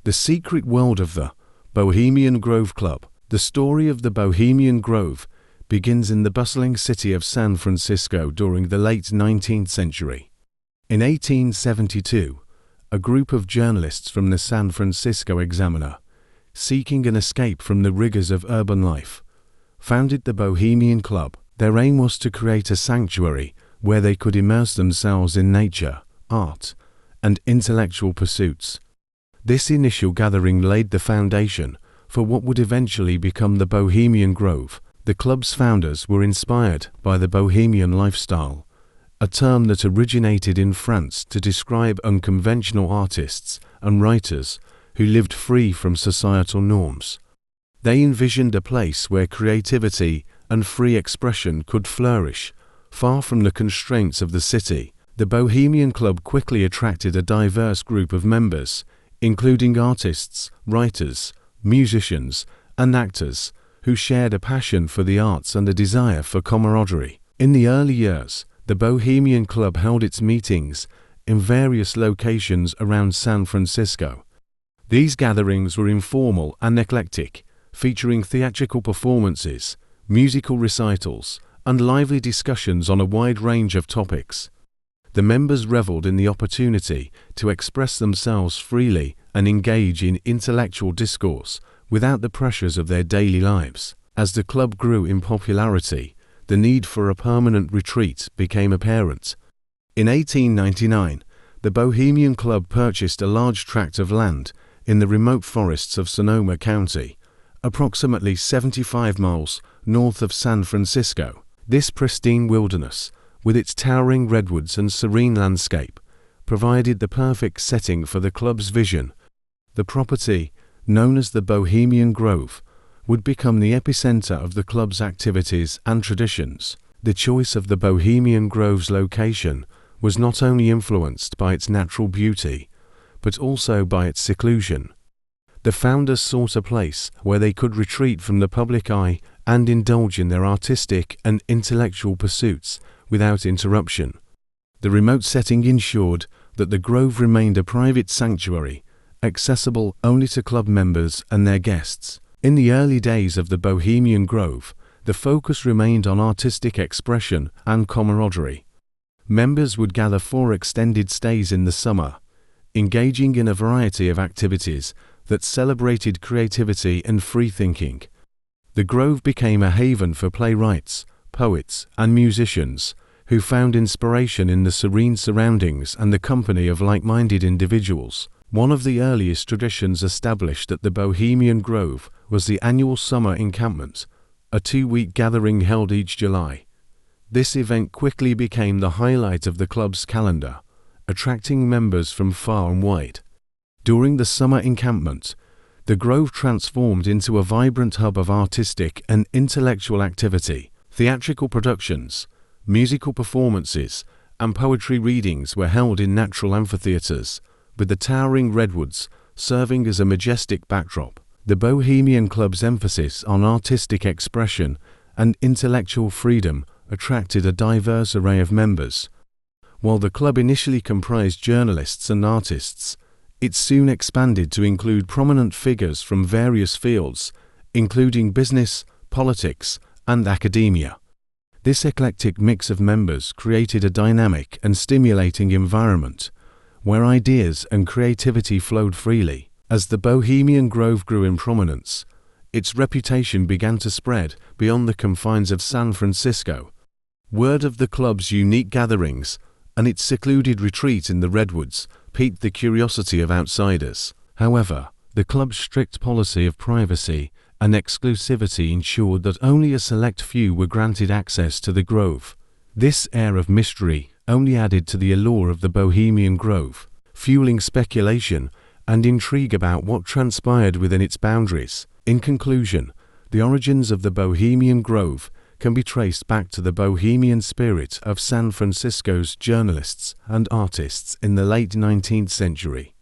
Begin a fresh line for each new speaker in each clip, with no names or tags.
The secret world of the Bohemian Grove Club. The story of the Bohemian Grove begins in the bustling city of San Francisco during the late 19th century. In 1872, a group of journalists from the San Francisco Examiner, seeking an escape from the rigors of urban life, founded the Bohemian Club. Their aim was to create a sanctuary where they could immerse themselves in nature, art, and intellectual pursuits. This initial gathering laid the foundation for what would eventually become the Bohemian Grove. The club's founders were inspired by the Bohemian lifestyle, a term that originated in France to describe unconventional artists and writers who lived free from societal norms. They envisioned a place where creativity and free expression could flourish, far from the constraints of the city. The Bohemian Club quickly attracted a diverse group of members, including artists, writers, musicians, and actors who shared a passion for the arts and a desire for camaraderie. In the early years, the Bohemian Club held its meetings in various locations around San Francisco. These gatherings were informal and eclectic, featuring theatrical performances, musical recitals, and lively discussions on a wide range of topics. The members reveled in the opportunity to express themselves freely and engage in intellectual discourse without the pressures of their daily lives. As the club grew in popularity, the need for a permanent retreat became apparent. In 1899, the Bohemian Club purchased a large tract of land in the remote forests of Sonoma County, approximately 75 miles north of San Francisco. This pristine wilderness, with its towering redwoods and serene landscape, provided the perfect setting for the club's vision. The property, known as the Bohemian Grove, would become the epicenter of the club's activities and traditions. The choice of the Bohemian Grove's location was not only influenced by its natural beauty, but also by its seclusion. The founders sought a place where they could retreat from the public eye and indulge in their artistic and intellectual pursuits without interruption. The remote setting ensured that the grove remained a private sanctuary, accessible only to club members and their guests. In the early days of the Bohemian Grove, the focus remained on artistic expression and camaraderie. Members would gather for extended stays in the summer, engaging in a variety of activities that celebrated creativity and free thinking. The Grove became a haven for playwrights, poets, and musicians who found inspiration in the serene surroundings and the company of like-minded individuals. One of the earliest traditions established at the Bohemian Grove was the annual summer encampment, a 2-week gathering held each July. This event quickly became the highlight of the club's calendar, attracting members from far and wide. During the summer encampment, the Grove transformed into a vibrant hub of artistic and intellectual activity. Theatrical productions, musical performances, and poetry readings were held in natural amphitheaters, with the towering redwoods serving as a majestic backdrop. The Bohemian Club's emphasis on artistic expression and intellectual freedom attracted a diverse array of members. While the club initially comprised journalists and artists, it soon expanded to include prominent figures from various fields, including business, politics, and academia. This eclectic mix of members created a dynamic and stimulating environment where ideas and creativity flowed freely. As the Bohemian Grove grew in prominence, its reputation began to spread beyond the confines of San Francisco. Word of the club's unique gatherings and its secluded retreat in the redwoods piqued the curiosity of outsiders. However, the club's strict policy of privacy and exclusivity ensured that only a select few were granted access to the Grove. This air of mystery only added to the allure of the Bohemian Grove, fueling speculation and intrigue about what transpired within its boundaries. In conclusion, the origins of the Bohemian Grove can be traced back to the bohemian spirit of San Francisco's journalists and artists in the late 19th century.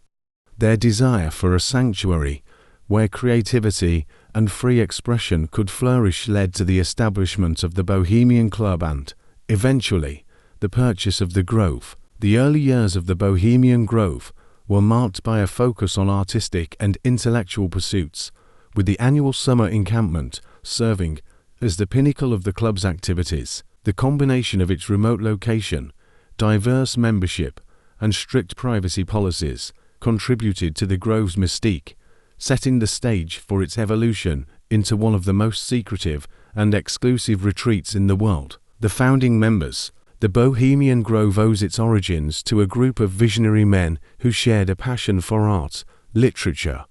Their desire for a sanctuary where creativity and free expression could flourish led to the establishment of the Bohemian Club and, eventually, the purchase of the Grove. The early years of the Bohemian Grove were marked by a focus on artistic and intellectual pursuits, with the annual summer encampment serving as the pinnacle of the club's activities. The combination of its remote location, diverse membership, and strict privacy policies contributed to the Grove's mystique, setting the stage for its evolution into one of the most secretive and exclusive retreats in the world. The founding members. The Bohemian Grove owes its origins to a group of visionary men who shared a passion for art, literature,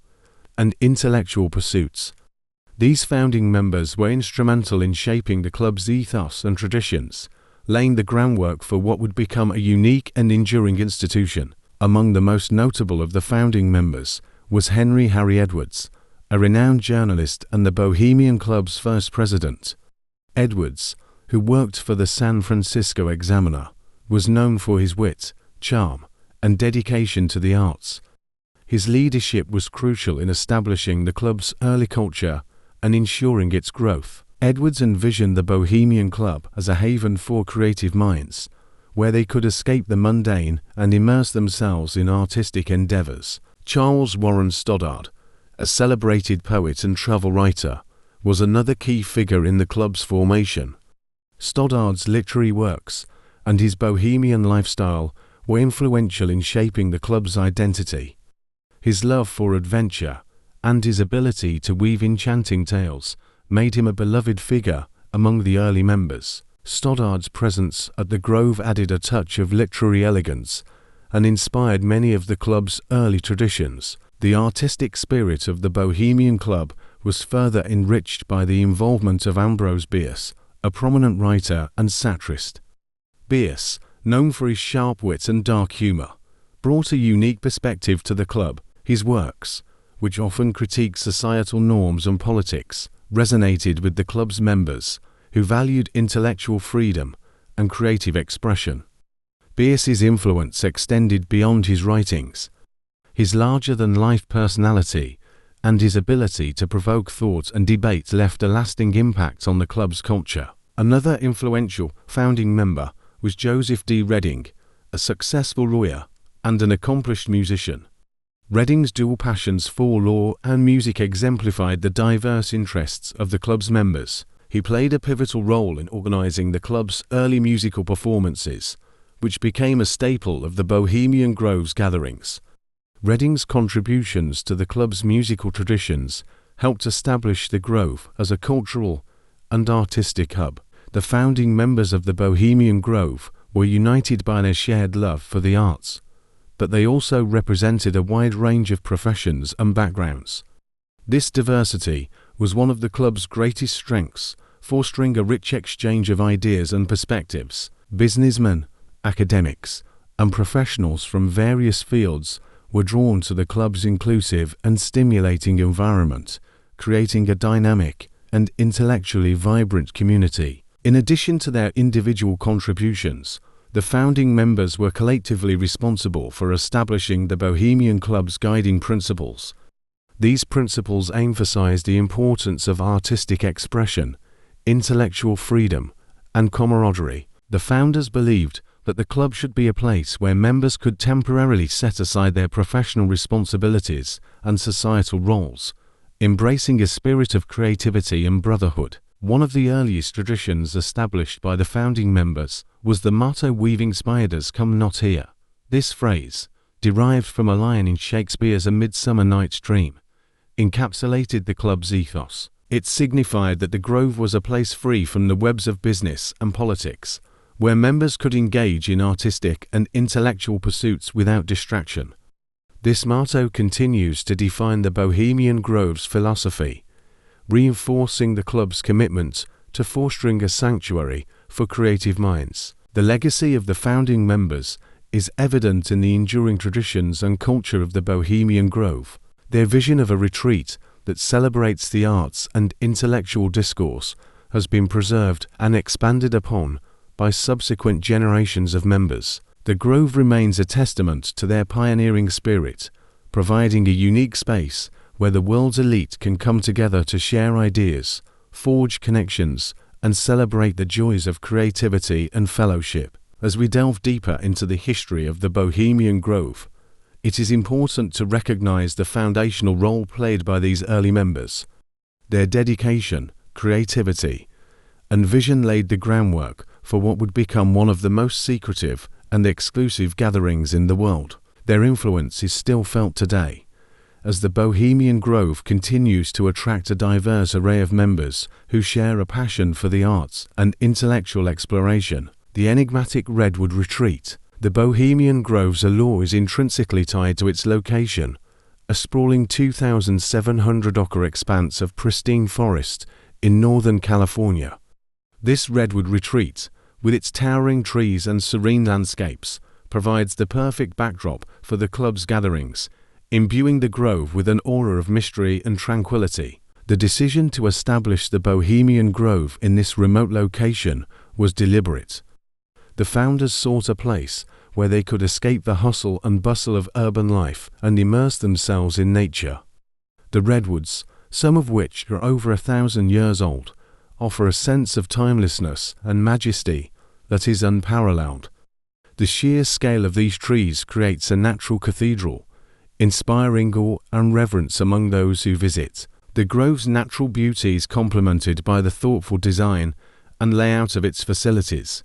and intellectual pursuits. These founding members were instrumental in shaping the club's ethos and traditions, laying the groundwork for what would become a unique and enduring institution. Among the most notable of the founding members was Henry Harry Edwards, a renowned journalist and the Bohemian Club's first president. Edwards, who worked for the San Francisco Examiner, was known for his wit, charm, and dedication to the arts. His leadership was crucial in establishing the club's early culture and ensuring its growth. Edwards envisioned the Bohemian Club as a haven for creative minds, where they could escape the mundane and immerse themselves in artistic endeavors. Charles Warren Stoddard, a celebrated poet and travel writer, was another key figure in the club's formation. Stoddard's literary works and his bohemian lifestyle were influential in shaping the club's identity. His love for adventure and his ability to weave enchanting tales made him a beloved figure among the early members. Stoddard's presence at the Grove added a touch of literary elegance and inspired many of the club's early traditions. The artistic spirit of the Bohemian Club was further enriched by the involvement of Ambrose Bierce, a prominent writer and satirist. Bierce, known for his sharp wit and dark humor, brought a unique perspective to the club. His works, which often critiqued societal norms and politics, resonated with the club's members, who valued intellectual freedom and creative expression. Bierce's influence extended beyond his writings. His larger-than-life personality and his ability to provoke thought and debate left a lasting impact on the club's culture. Another influential founding member was Joseph D. Redding, a successful lawyer and an accomplished musician. Redding's dual passions for law and music exemplified the diverse interests of the club's members. He played a pivotal role in organizing the club's early musical performances, which became a staple of the Bohemian Grove's gatherings. Redding's contributions to the club's musical traditions helped establish the Grove as a cultural and artistic hub. The founding members of the Bohemian Grove were united by their shared love for the arts, but they also represented a wide range of professions and backgrounds. This diversity was one of the club's greatest strengths, fostering a rich exchange of ideas and perspectives. Businessmen, academics, and professionals from various fields were drawn to the club's inclusive and stimulating environment, creating a dynamic and intellectually vibrant community. In addition to their individual contributions, the founding members were collectively responsible for establishing the Bohemian Club's guiding principles. These principles emphasized the importance of artistic expression, intellectual freedom, and camaraderie. The founders believed that the club should be a place where members could temporarily set aside their professional responsibilities and societal roles, embracing a spirit of creativity and brotherhood. One of the earliest traditions established by the founding members was the motto "Weaving spiders come not here." This phrase, derived from a line in Shakespeare's A Midsummer Night's Dream, encapsulated the club's ethos. It signified that the Grove was a place free from the webs of business and politics, where members could engage in artistic and intellectual pursuits without distraction. This motto continues to define the Bohemian Grove's philosophy, reinforcing the club's commitment to fostering a sanctuary for creative minds. The legacy of the founding members is evident in the enduring traditions and culture of the Bohemian Grove. Their vision of a retreat that celebrates the arts and intellectual discourse has been preserved and expanded upon by subsequent generations of members. The Grove remains a testament to their pioneering spirit, providing a unique space where the world's elite can come together to share ideas, forge connections, and celebrate the joys of creativity and fellowship. As we delve deeper into the history of the Bohemian Grove, It is important to recognize the foundational role played by these early members. Their dedication, creativity, and vision laid the groundwork for what would become one of the most secretive and exclusive gatherings in the world. Their influence is still felt today, as the Bohemian Grove continues to attract a diverse array of members who share a passion for the arts and intellectual exploration. The enigmatic Redwood Retreat. The Bohemian Grove's allure is intrinsically tied to its location, a sprawling 2,700-acre expanse of pristine forest in Northern California. This redwood retreat, with its towering trees and serene landscapes, provides the perfect backdrop for the club's gatherings, imbuing the grove with an aura of mystery and tranquility. The decision to establish the Bohemian Grove in this remote location was deliberate. The founders sought a place where they could escape the hustle and bustle of urban life and immerse themselves in nature. The redwoods, some of which are over 1,000 years old, offer a sense of timelessness and majesty that is unparalleled. The sheer scale of these trees creates a natural cathedral, inspiring awe and reverence among those who visit. The grove's natural beauty is complemented by the thoughtful design and layout of its facilities.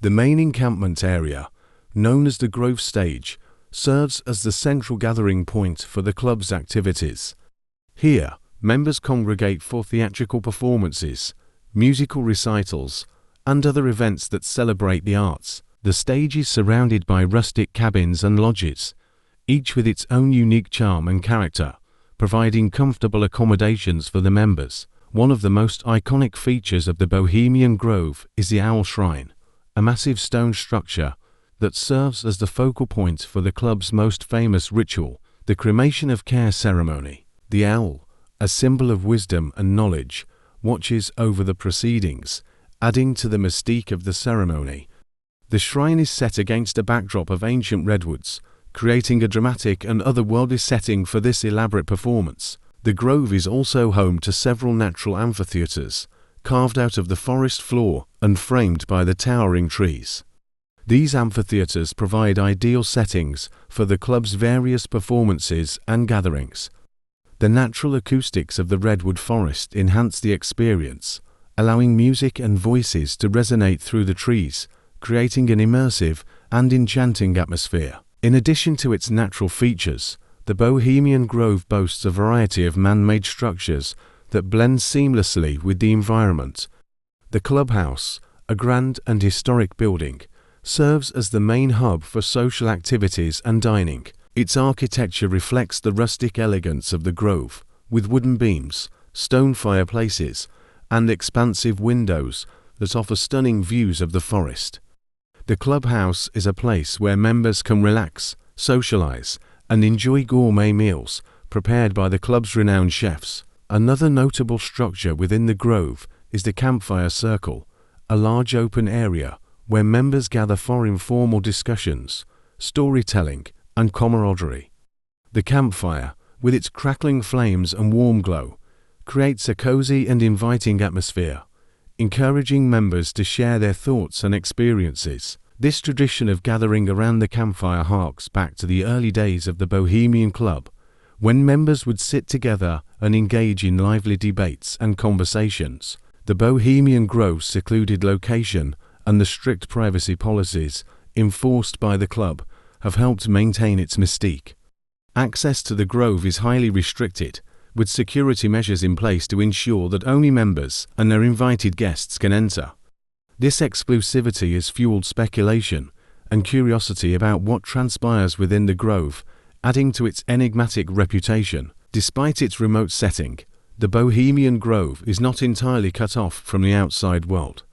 The main encampment area, known as the Grove Stage, serves as the central gathering point for the club's activities. Here, members congregate for theatrical performances, musical recitals, and other events that celebrate the arts. The stage is surrounded by rustic cabins and lodges, each with its own unique charm and character, providing comfortable accommodations for the members. One of the most iconic features of the Bohemian Grove is the Owl Shrine, a massive stone structure that serves as the focal point for the club's most famous ritual, the cremation of care ceremony. The owl, a symbol of wisdom and knowledge, watches over the proceedings, adding to the mystique of the ceremony. The shrine is set against a backdrop of ancient redwoods, creating a dramatic and otherworldly setting for this elaborate performance. The grove is also home to several natural amphitheaters, carved out of the forest floor and framed by the towering trees. These amphitheaters provide ideal settings for the club's various performances and gatherings. The natural acoustics of the redwood forest enhance the experience, allowing music and voices to resonate through the trees, creating an immersive and enchanting atmosphere. In addition to its natural features, the Bohemian Grove boasts a variety of man-made structures that blend seamlessly with the environment. The clubhouse, a grand and historic building, serves as the main hub for social activities and dining. Its architecture reflects the rustic elegance of the grove, with wooden beams, stone fireplaces, and expansive windows that offer stunning views of the forest. The clubhouse is a place where members can relax, socialize, and enjoy gourmet meals prepared by the club's renowned chefs. Another notable structure within the grove is the Campfire Circle, a large open area where members gather for informal discussions, storytelling, and camaraderie. The campfire, with its crackling flames and warm glow, creates a cozy and inviting atmosphere, encouraging members to share their thoughts and experiences. This tradition of gathering around the campfire harks back to the early days of the Bohemian Club, when members would sit together and engage in lively debates and conversations. The Bohemian Grove's secluded location and the strict privacy policies enforced by the club have helped maintain its mystique. Access to the grove is highly restricted, with security measures in place to ensure that only members and their invited guests can enter. This exclusivity has fueled speculation and curiosity about what transpires within the grove, adding to its enigmatic reputation. Despite its remote setting, the Bohemian Grove is not entirely cut off from the outside world.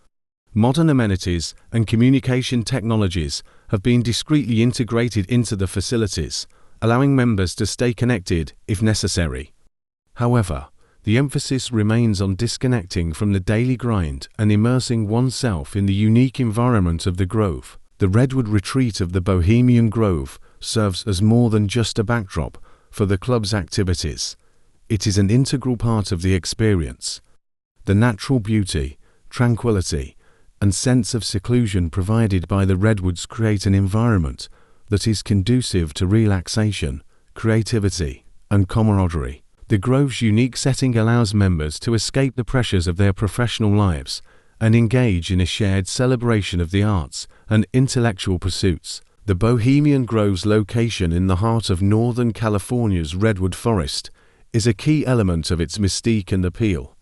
Modern amenities and communication technologies have been discreetly integrated into the facilities, allowing members to stay connected if necessary. However, the emphasis remains on disconnecting from the daily grind and immersing oneself in the unique environment of the grove. The redwood retreat of the Bohemian Grove serves as more than just a backdrop for the club's activities. It is an integral part of the experience. The natural beauty, tranquility, and sense of seclusion provided by the redwoods create an environment that is conducive to relaxation, creativity, and camaraderie. The Grove's unique setting allows members to escape the pressures of their professional lives and engage in a shared celebration of the arts and intellectual pursuits. The Bohemian Grove's location in the heart of Northern California's Redwood Forest is a key element of its mystique and appeal.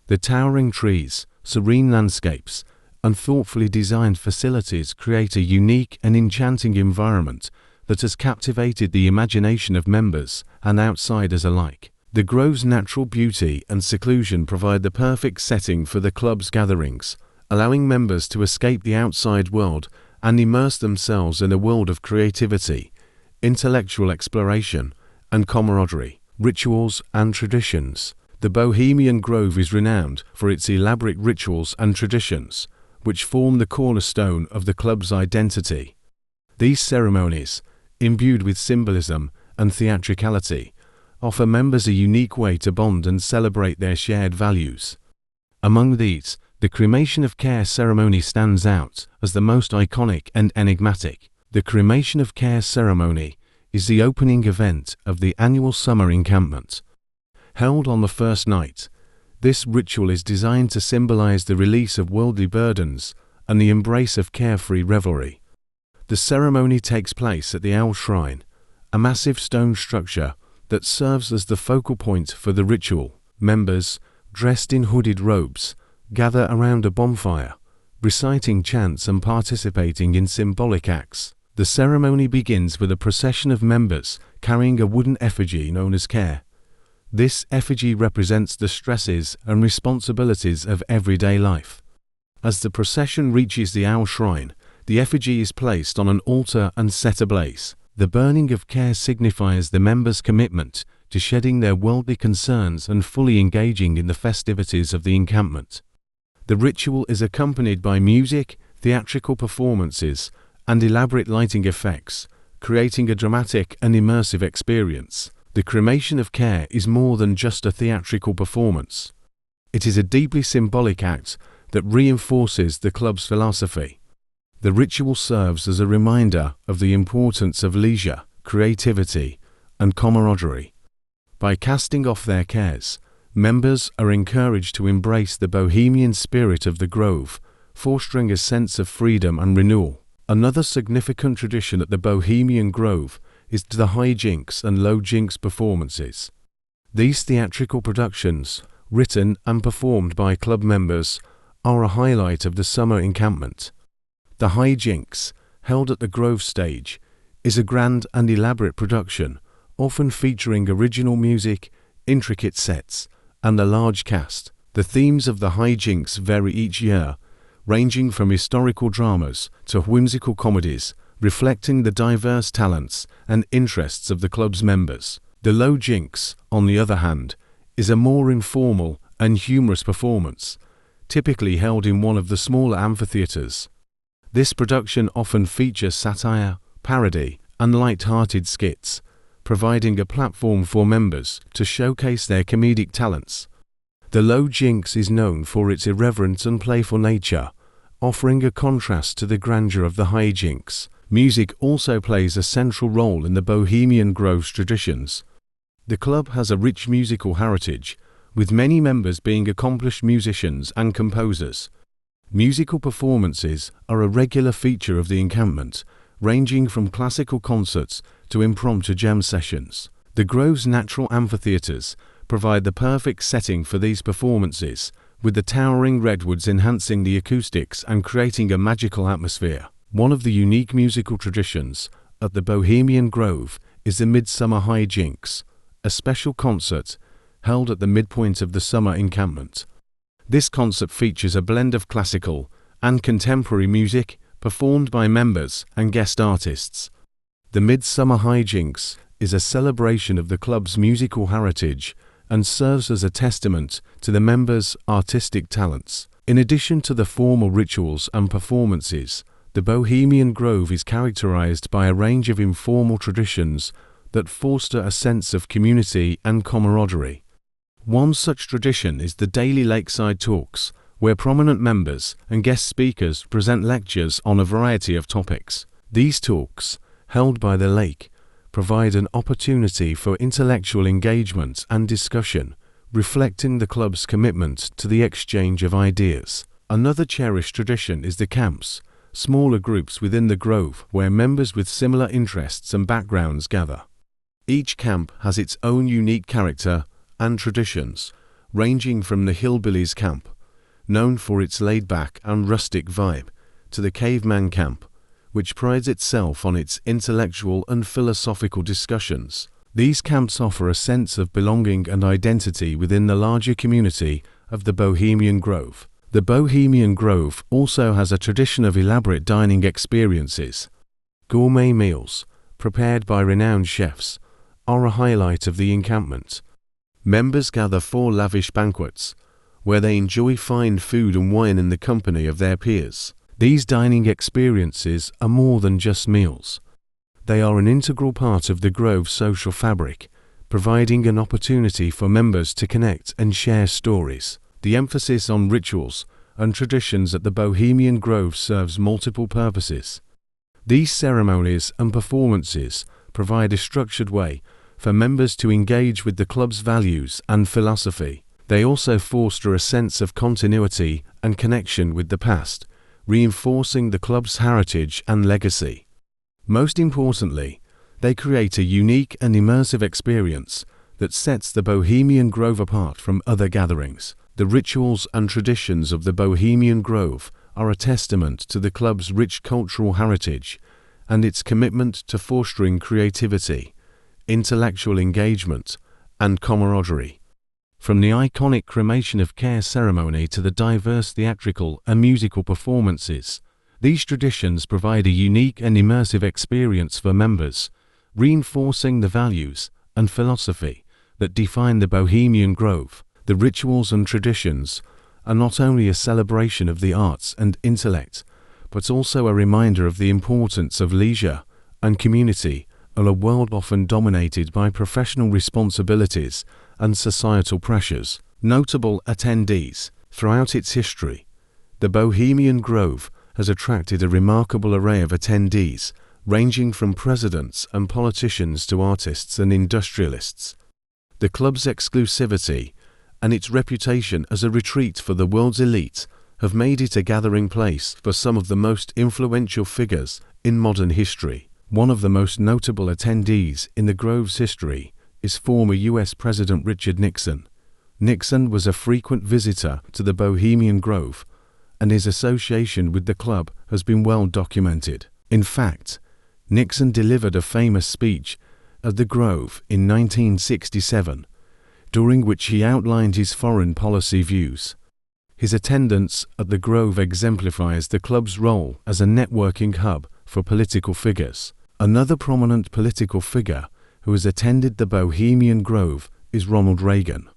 The towering trees, serene landscapes, and thoughtfully designed facilities create a unique and enchanting environment that has captivated the imagination of members and outsiders alike. The Grove's natural beauty and seclusion provide the perfect setting for the club's gatherings, allowing members to escape the outside world and immerse themselves in a world of creativity, intellectual exploration, and camaraderie. Rituals and traditions. The Bohemian Grove is renowned for its elaborate rituals and traditions, which form the cornerstone of the club's identity. These ceremonies, imbued with symbolism and theatricality, offer members a unique way to bond and celebrate their shared values. Among these, the cremation of care ceremony stands out as the most iconic and enigmatic. The cremation of care ceremony is the opening event of the annual summer encampment. Held on the first night, this ritual is designed to symbolize the release of worldly burdens and the embrace of carefree revelry. The ceremony takes place at the Owl Shrine, a massive stone structure that serves as the focal point for the ritual. Members, dressed in hooded robes, gather around a bonfire, reciting chants and participating in symbolic acts. The ceremony begins with a procession of members carrying a wooden effigy known as care. This effigy represents the stresses and responsibilities of everyday life. As the procession reaches the Owl Shrine, the effigy is placed on an altar and set ablaze. The burning of care signifies the members' commitment to shedding their worldly concerns and fully engaging in the festivities of the encampment. The ritual is accompanied by music, theatrical performances, and elaborate lighting effects, creating a dramatic and immersive experience. The cremation of care is more than just a theatrical performance. It is a deeply symbolic act that reinforces the club's philosophy. The ritual serves as a reminder of the importance of leisure, creativity, and camaraderie. By casting off their cares, members are encouraged to embrace the bohemian spirit of the Grove, fostering a sense of freedom and renewal. Another significant tradition at the Bohemian Grove is the high jinks and low jinks performances. These theatrical productions, written and performed by club members, are a highlight of the summer encampment. The high jinks, held at the Grove stage, is a grand and elaborate production, often featuring original music, intricate sets, and a large cast. The themes of the high jinks vary each year, ranging from historical dramas to whimsical comedies, reflecting the diverse talents and interests of the club's members. The low jinks, on the other hand, is a more informal and humorous performance, typically held in one of the smaller amphitheaters. This production often features satire, parody, and light-hearted skits, providing a platform for members to showcase their comedic talents. The low jinks is known for its irreverent and playful nature, offering a contrast to the grandeur of the high jinks. Music also plays a central role in the Bohemian Grove's traditions. The club has a rich musical heritage, with many members being accomplished musicians and composers. Musical performances are a regular feature of the encampment, ranging from classical concerts to impromptu jam sessions. The Grove's natural amphitheaters provide the perfect setting for these performances, with the towering redwoods enhancing the acoustics and creating a magical atmosphere. One of the unique musical traditions at the Bohemian Grove is the Midsummer High Jinks, a special concert held at the midpoint of the summer encampment. This concert features a blend of classical and contemporary music performed by members and guest artists. The Midsummer High Jinks is a celebration of the club's musical heritage and serves as a testament to the members' artistic talents. In addition to the formal rituals and performances, the Bohemian Grove is characterized by a range of informal traditions that foster a sense of community and camaraderie. One such tradition is the daily lakeside talks, where prominent members and guest speakers present lectures on a variety of topics. These talks, held by the lake, provide an opportunity for intellectual engagement and discussion, reflecting the club's commitment to the exchange of ideas. Another cherished tradition is the camps, smaller groups within the grove where members with similar interests and backgrounds gather. Each camp has its own unique character and traditions, ranging from the Hillbillies camp, known for its laid-back and rustic vibe, to the Caveman camp, which prides itself on its intellectual and philosophical discussions. These camps offer a sense of belonging and identity within the larger community of the Bohemian Grove. The Bohemian Grove also has a tradition of elaborate dining experiences. Gourmet meals, prepared by renowned chefs, are a highlight of the encampment. Members gather for lavish banquets, where they enjoy fine food and wine in the company of their peers. These dining experiences are more than just meals. They are an integral part of the Grove's social fabric, providing an opportunity for members to connect and share stories. The emphasis on rituals and traditions at the Bohemian Grove serves multiple purposes. These ceremonies and performances provide a structured way for members to engage with the club's values and philosophy. They also foster a sense of continuity and connection with the past, reinforcing the club's heritage and legacy. Most importantly, they create a unique and immersive experience that sets the Bohemian Grove apart from other gatherings. The rituals and traditions of the Bohemian Grove are a testament to the club's rich cultural heritage and its commitment to fostering creativity, intellectual engagement, and camaraderie. From the iconic cremation of care ceremony to the diverse theatrical and musical performances, these traditions provide a unique and immersive experience for members, reinforcing the values and philosophy that define the Bohemian Grove. The rituals and traditions are not only a celebration of the arts and intellect, but also a reminder of the importance of leisure and community in a world often dominated by professional responsibilities and societal pressures. Notable attendees. Throughout its history, the Bohemian Grove has attracted a remarkable array of attendees, ranging from presidents and politicians to artists and industrialists. The club's exclusivity and its reputation as a retreat for the world's elite have made it a gathering place for some of the most influential figures in modern history. One of the most notable attendees in the Grove's history is former U.S. President Richard Nixon. Nixon was a frequent visitor to the Bohemian Grove, and his association with the club has been well documented. In fact, Nixon delivered a famous speech at the Grove in 1967, during which he outlined his foreign policy views. His attendance at the Grove exemplifies the club's role as a networking hub for political figures. Another prominent political figure who has attended the Bohemian Grove is Ronald Reagan.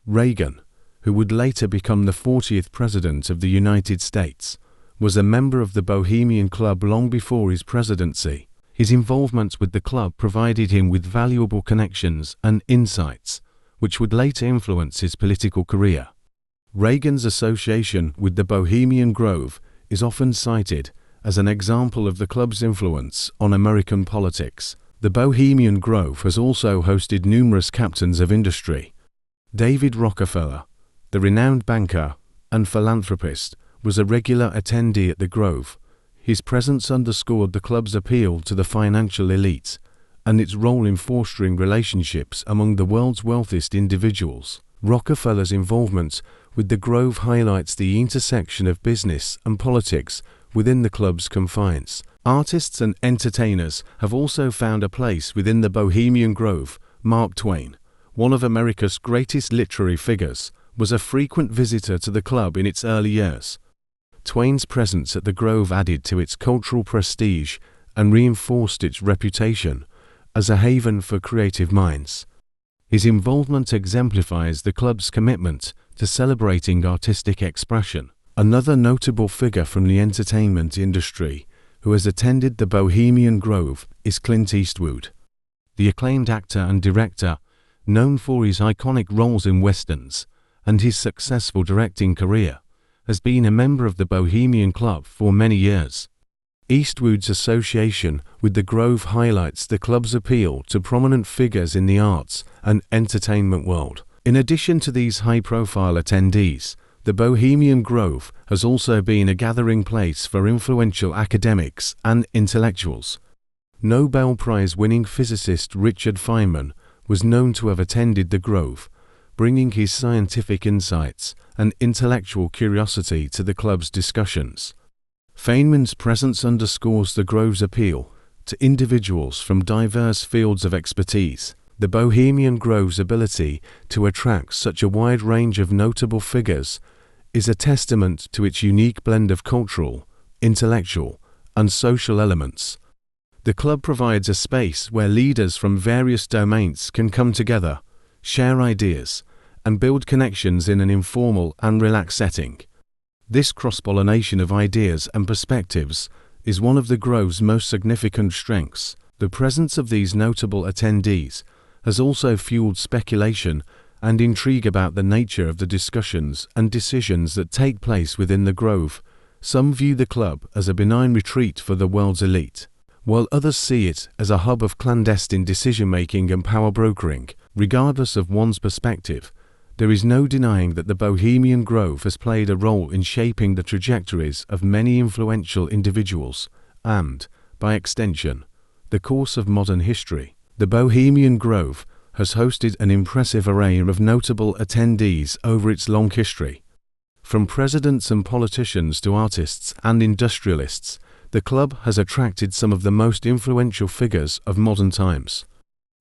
Reagan, who would later become the 40th President of the United States, was a member of the Bohemian Club long before his presidency. His involvement with the club provided him with valuable connections and insights, which would later influence his political career. Reagan's association with the Bohemian Grove is often cited as an example of the club's influence on American politics. The Bohemian Grove has also hosted numerous captains of industry. David Rockefeller, the renowned banker and philanthropist, was a regular attendee at the Grove. His presence underscored the club's appeal to the financial elite and its role in fostering relationships among the world's wealthiest individuals. Rockefeller's involvement with the Grove highlights the intersection of business and politics within the club's confines. Artists and entertainers have also found a place within the Bohemian Grove. Mark Twain, one of America's greatest literary figures, was a frequent visitor to the club in its early years. Twain's presence at the Grove added to its cultural prestige and reinforced its reputation as a haven for creative minds. His involvement exemplifies the club's commitment to celebrating artistic expression. Another notable figure from the entertainment industry who has attended the Bohemian Grove is Clint Eastwood. The acclaimed actor and director, known for his iconic roles in westerns and his successful directing career, has been a member of the Bohemian Club for many years. Eastwood's association with the Grove highlights the club's appeal to prominent figures in the arts and entertainment world. In addition to these high-profile attendees, the Bohemian Grove has also been a gathering place for influential academics and intellectuals. Nobel Prize-winning physicist Richard Feynman was known to have attended the Grove, bringing his scientific insights and intellectual curiosity to the club's discussions. Feynman's presence underscores the Grove's appeal to individuals from diverse fields of expertise. The Bohemian Grove's ability to attract such a wide range of notable figures is a testament to its unique blend of cultural, intellectual, and social elements. The club provides a space where leaders from various domains can come together, share ideas, and build connections in an informal and relaxed setting. This cross-pollination of ideas and perspectives is one of the Grove's most significant strengths. The presence of these notable attendees has also fueled speculation and intrigue about the nature of the discussions and decisions that take place within the Grove. Some view the club as a benign retreat for the world's elite, while others see it as a hub of clandestine decision-making and power brokering. Regardless of one's perspective, there is no denying that the Bohemian Grove has played a role in shaping the trajectories of many influential individuals and, by extension, the course of modern history. The Bohemian Grove has hosted an impressive array of notable attendees over its long history. From presidents and politicians to artists and industrialists, the club has attracted some of the most influential figures of modern times.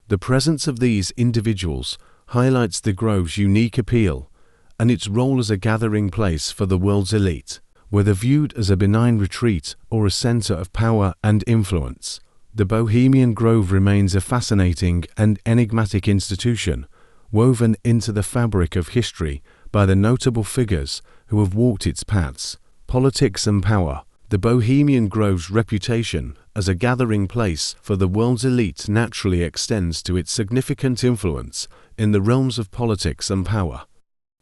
The presence of these individuals highlights the Grove's unique appeal and its role as a gathering place for the world's elite. Whether viewed as a benign retreat or a center of power and influence, the Bohemian Grove remains a fascinating and enigmatic institution, woven into the fabric of history by the notable figures who have walked its paths. Politics and power. The Bohemian Grove's reputation as a gathering place for the world's elite naturally extends to its significant influence in the realms of politics and power.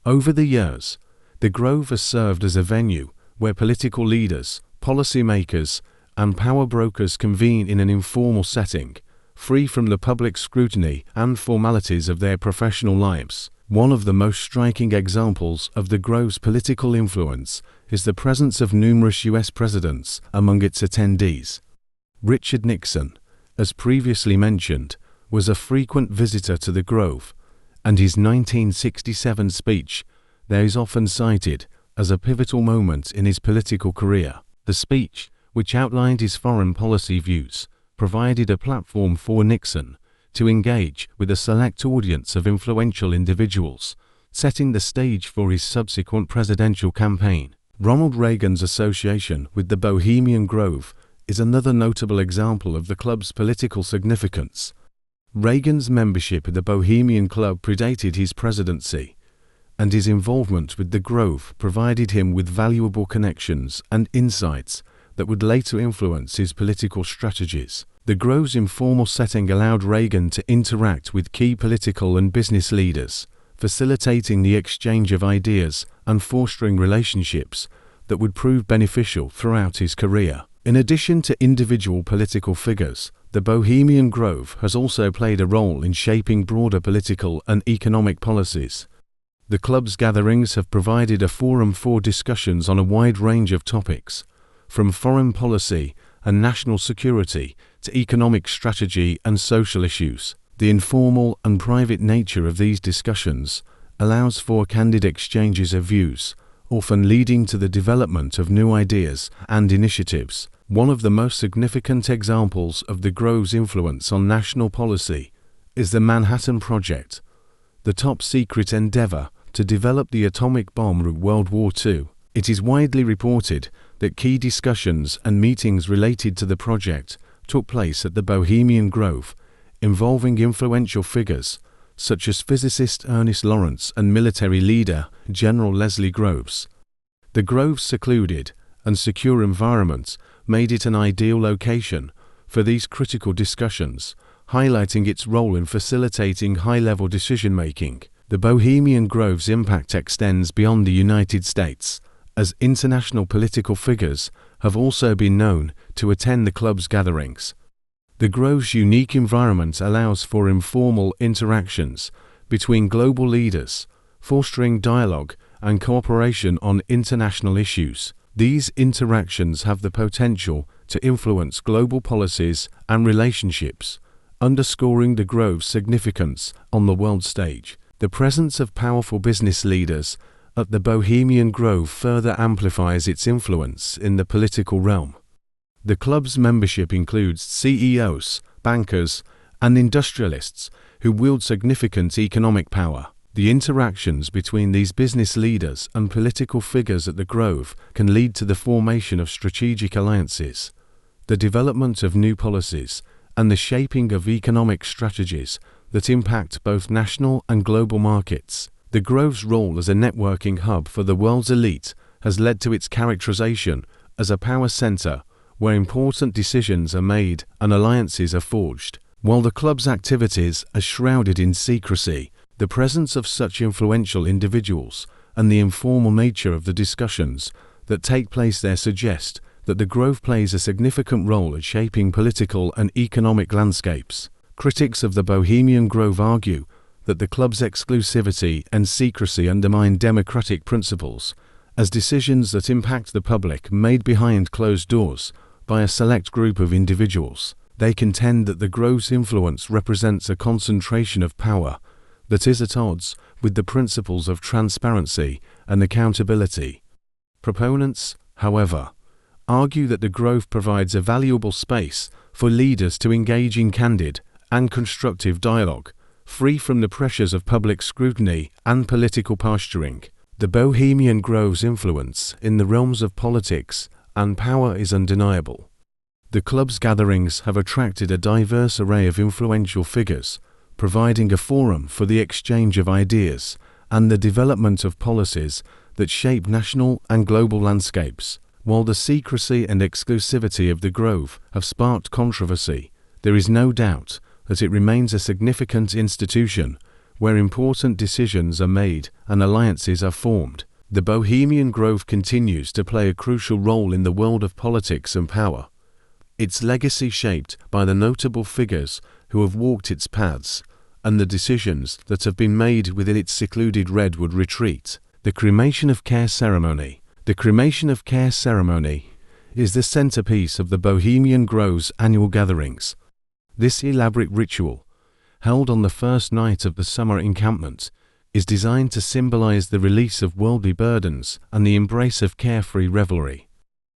Over the years, the Grove has served as a venue where political leaders, policymakers, and power brokers convene in an informal setting, free from the public scrutiny and formalities of their professional lives. One of the most striking examples of the Grove's political influence is the presence of numerous U.S. presidents among its attendees. Richard Nixon, as previously mentioned, was a frequent visitor to the Grove, and his 1967 speech there is often cited as a pivotal moment in his political career. The speech, which outlined his foreign policy views, provided a platform for Nixon to engage with a select audience of influential individuals, setting the stage for his subsequent presidential campaign. Ronald Reagan's association with the Bohemian Grove is another notable example of the club's political significance. Reagan's membership of the Bohemian Club predated his presidency, and his involvement with the Grove provided him with valuable connections and insights that would later influence his political strategies. The Grove's informal setting allowed Reagan to interact with key political and business leaders, facilitating the exchange of ideas and fostering relationships that would prove beneficial throughout his career. In addition to individual political figures, the Bohemian Grove has also played a role in shaping broader political and economic policies. The club's gatherings have provided a forum for discussions on a wide range of topics, from foreign policy and national security to economic strategy and social issues. The informal and private nature of these discussions allows for candid exchanges of views, often leading to the development of new ideas and initiatives. One of the most significant examples of the Grove's influence on national policy is the Manhattan Project, the top-secret endeavor to develop the atomic bomb of World War II. It is widely reported that key discussions and meetings related to the project took place at the Bohemian Grove, involving influential figures such as physicist Ernest Lawrence and military leader General Leslie Groves. The Grove's secluded and secure environment made it an ideal location for these critical discussions, highlighting its role in facilitating high-level decision-making. The Bohemian Grove's impact extends beyond the United States, as international political figures have also been known to attend the club's gatherings. The Grove's unique environment allows for informal interactions between global leaders, fostering dialogue and cooperation on international issues. These interactions have the potential to influence global policies and relationships, underscoring the Grove's significance on the world stage. The presence of powerful business leaders at the Bohemian Grove further amplifies its influence in the political realm. The club's membership includes CEOs, bankers, and industrialists who wield significant economic power. The interactions between these business leaders and political figures at the Grove can lead to the formation of strategic alliances, the development of new policies, and the shaping of economic strategies that impact both national and global markets. The Grove's role as a networking hub for the world's elite has led to its characterization as a power center where important decisions are made and alliances are forged. While the club's activities are shrouded in secrecy, the presence of such influential individuals and the informal nature of the discussions that take place there suggest that the Grove plays a significant role in shaping political and economic landscapes. Critics of the Bohemian Grove argue that the club's exclusivity and secrecy undermine democratic principles, as decisions that impact the public made behind closed doors by a select group of individuals. They contend that the Grove's influence represents a concentration of power that is at odds with the principles of transparency and accountability. Proponents, however, argue that the Grove provides a valuable space for leaders to engage in candid and constructive dialogue, free from the pressures of public scrutiny and political posturing. The Bohemian Grove's influence in the realms of politics and power is undeniable. The club's gatherings have attracted a diverse array of influential figures, providing a forum for the exchange of ideas and the development of policies that shape national and global landscapes. While the secrecy and exclusivity of the Grove have sparked controversy, there is no doubt that it remains a significant institution where important decisions are made and alliances are formed. The Bohemian Grove continues to play a crucial role in the world of politics and power, its legacy shaped by the notable figures who have walked its paths and the decisions that have been made within its secluded redwood retreat. The Cremation of Care Ceremony. The Cremation of Care Ceremony is the centerpiece of the Bohemian Grove's annual gatherings. This elaborate ritual, held on the first night of the summer encampment, is designed to symbolize the release of worldly burdens and the embrace of carefree revelry.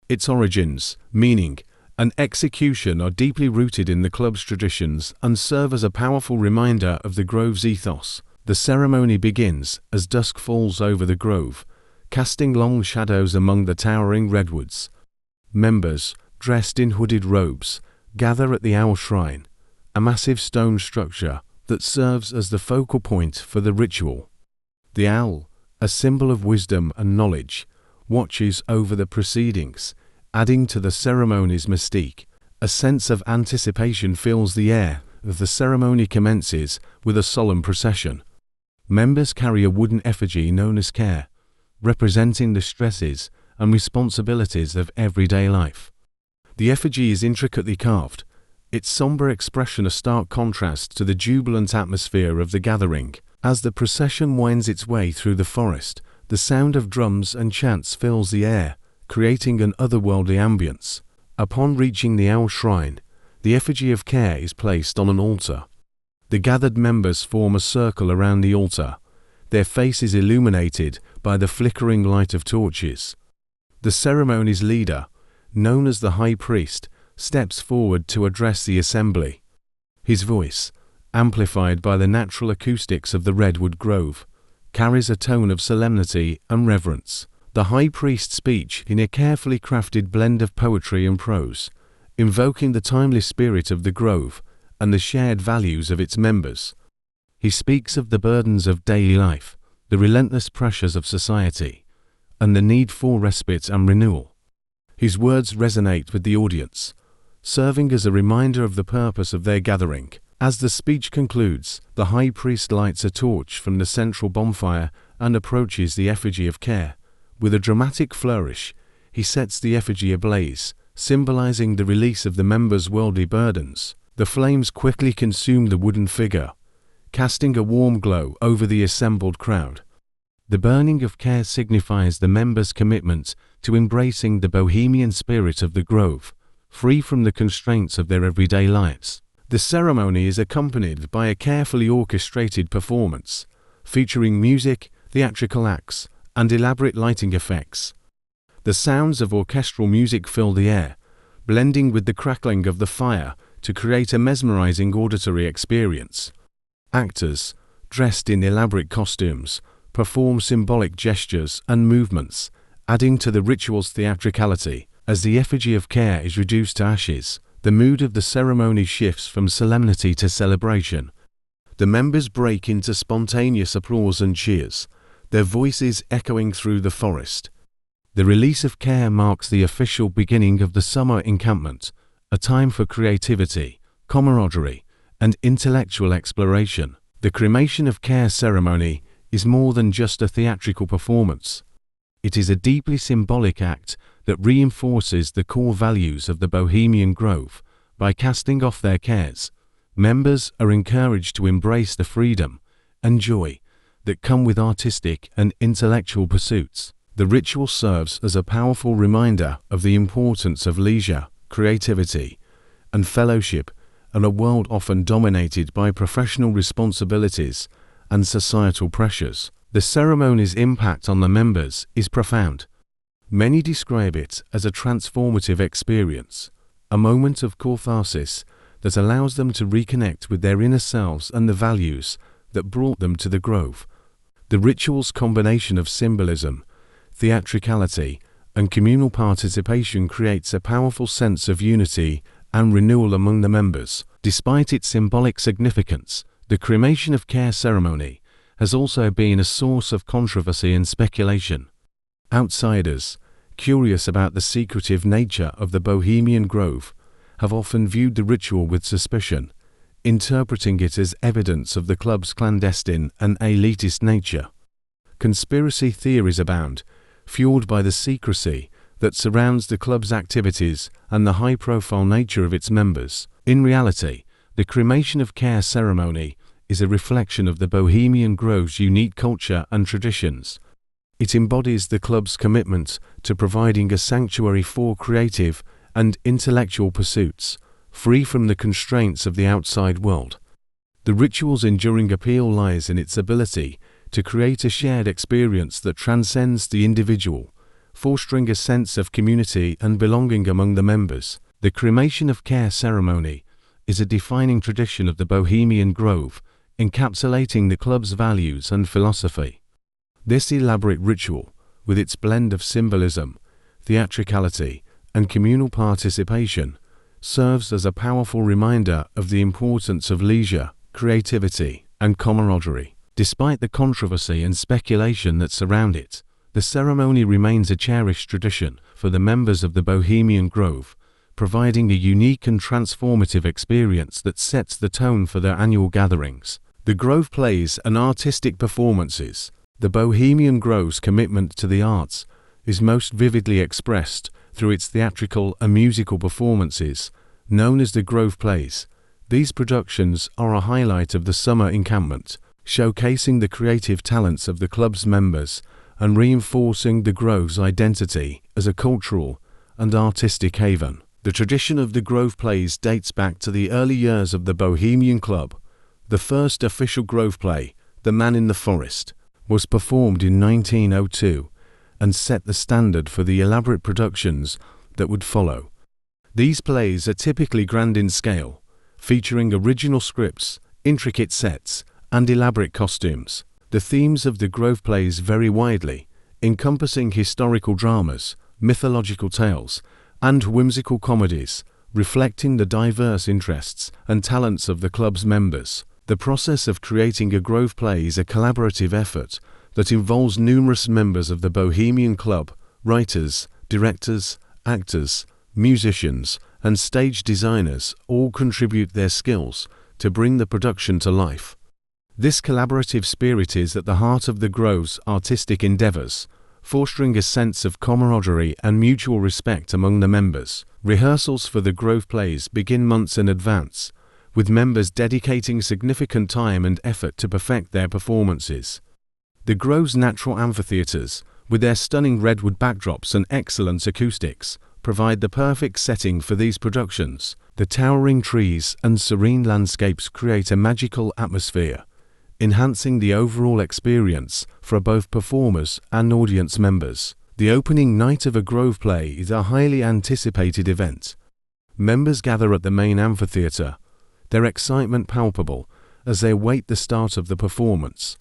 Its origins, meaning, and execution are deeply rooted in the club's traditions and serve as a powerful reminder of the Grove's ethos. The ceremony begins as dusk falls over the Grove, casting long shadows among the towering redwoods. Members, dressed in hooded robes, gather at the Owl Shrine, a massive stone structure that serves as the focal point for the ritual. The owl, a symbol of wisdom and knowledge, watches over the proceedings, adding to the ceremony's mystique. A sense of anticipation fills the air as the ceremony commences with a solemn procession. Members carry a wooden effigy known as Care, representing the stresses and responsibilities of everyday life. The effigy is intricately carved, its somber expression a stark contrast to the jubilant atmosphere of the gathering. As the procession winds its way through the forest, the sound of drums and chants fills the air, creating an otherworldly ambience. Upon reaching the Owl Shrine, the effigy of Care is placed on an altar. The gathered members form a circle around the altar, their faces illuminated by the flickering light of torches. The ceremony's leader, known as the High Priest, steps forward to address the assembly. His voice, amplified by the natural acoustics of the Redwood Grove, carries a tone of solemnity and reverence. The High Priest's speech in a carefully crafted blend of poetry and prose, invoking the timeless spirit of the Grove and the shared values of its members. He speaks of the burdens of daily life, the relentless pressures of society, and the need for respite and renewal. His words resonate with the audience, serving as a reminder of the purpose of their gathering. As the speech concludes, the High Priest lights a torch from the central bonfire and approaches the effigy of Care. With a dramatic flourish, he sets the effigy ablaze, symbolizing the release of the members' worldly burdens. The flames quickly consume the wooden figure, casting a warm glow over the assembled crowd. The burning of care signifies the members' commitment to embracing the Bohemian spirit of the grove, free from the constraints of their everyday lives. The ceremony is accompanied by a carefully orchestrated performance, featuring music, theatrical acts, and elaborate lighting effects. The sounds of orchestral music fill the air, blending with the crackling of the fire to create a mesmerizing auditory experience. Actors, dressed in elaborate costumes, perform symbolic gestures and movements, adding to the ritual's theatricality. As the effigy of care is reduced to ashes, the mood of the ceremony shifts from solemnity to celebration. The members break into spontaneous applause and cheers, their voices echoing through the forest. The release of care marks the official beginning of the summer encampment, a time for creativity, camaraderie, and intellectual exploration. The cremation of care ceremony is more than just a theatrical performance. It is a deeply symbolic act that reinforces the core values of the Bohemian Grove. By casting off their cares, members are encouraged to embrace the freedom and joy that come with artistic and intellectual pursuits. The ritual serves as a powerful reminder of the importance of leisure, creativity, and fellowship in a world often dominated by professional responsibilities and societal pressures. The ceremony's impact on the members is profound. Many describe it as a transformative experience, a moment of catharsis that allows them to reconnect with their inner selves and the values that brought them to the grove. The ritual's combination of symbolism, theatricality, and communal participation creates a powerful sense of unity and renewal among the members. Despite its symbolic significance, the cremation of care ceremony has also been a source of controversy and speculation. Outsiders, curious about the secretive nature of the Bohemian Grove, have often viewed the ritual with suspicion, interpreting it as evidence of the club's clandestine and elitist nature. Conspiracy theories abound, fueled by the secrecy that surrounds the club's activities and the high-profile nature of its members. In reality, the cremation of care ceremony is a reflection of the Bohemian Grove's unique culture and traditions. It embodies the club's commitment to providing a sanctuary for creative and intellectual pursuits, free from the constraints of the outside world. The ritual's enduring appeal lies in its ability to create a shared experience that transcends the individual, fostering a sense of community and belonging among the members. The cremation of care ceremony is a defining tradition of the Bohemian Grove, encapsulating the club's values and philosophy. This elaborate ritual, with its blend of symbolism, theatricality, and communal participation, serves as a powerful reminder of the importance of leisure, creativity, and camaraderie. Despite the controversy and speculation that surround it, the ceremony remains a cherished tradition for the members of the Bohemian Grove, providing a unique and transformative experience that sets the tone for their annual gatherings. The Grove plays and artistic performances. The Bohemian Grove's commitment to the arts is most vividly expressed through its theatrical and musical performances, known as the Grove Plays. These productions are a highlight of the summer encampment, showcasing the creative talents of the club's members and reinforcing the Grove's identity as a cultural and artistic haven. The tradition of the Grove Plays dates back to the early years of the Bohemian Club. The first official Grove play, The Man in the Forest, was performed in 1902 and set the standard for the elaborate productions that would follow. These plays are typically grand in scale, featuring original scripts, intricate sets, and elaborate costumes. The themes of the Grove Plays vary widely, encompassing historical dramas, mythological tales, and whimsical comedies, reflecting the diverse interests and talents of the club's members. The process of creating a Grove play is a collaborative effort that involves numerous members of the Bohemian Club, writers, directors, actors, musicians, and stage designers all contribute their skills to bring the production to life. This collaborative spirit is at the heart of the Grove's artistic endeavors, fostering a sense of camaraderie and mutual respect among the members. Rehearsals for the Grove plays begin months in advance, with members dedicating significant time and effort to perfect their performances. The Grove's natural amphitheatres, with their stunning redwood backdrops and excellent acoustics, provide the perfect setting for these productions. The towering trees and serene landscapes create a magical atmosphere, enhancing the overall experience for both performers and audience members. The opening night of a Grove play is a highly anticipated event. Members gather at the main amphitheatre, their excitement palpable as they await the start of the performance.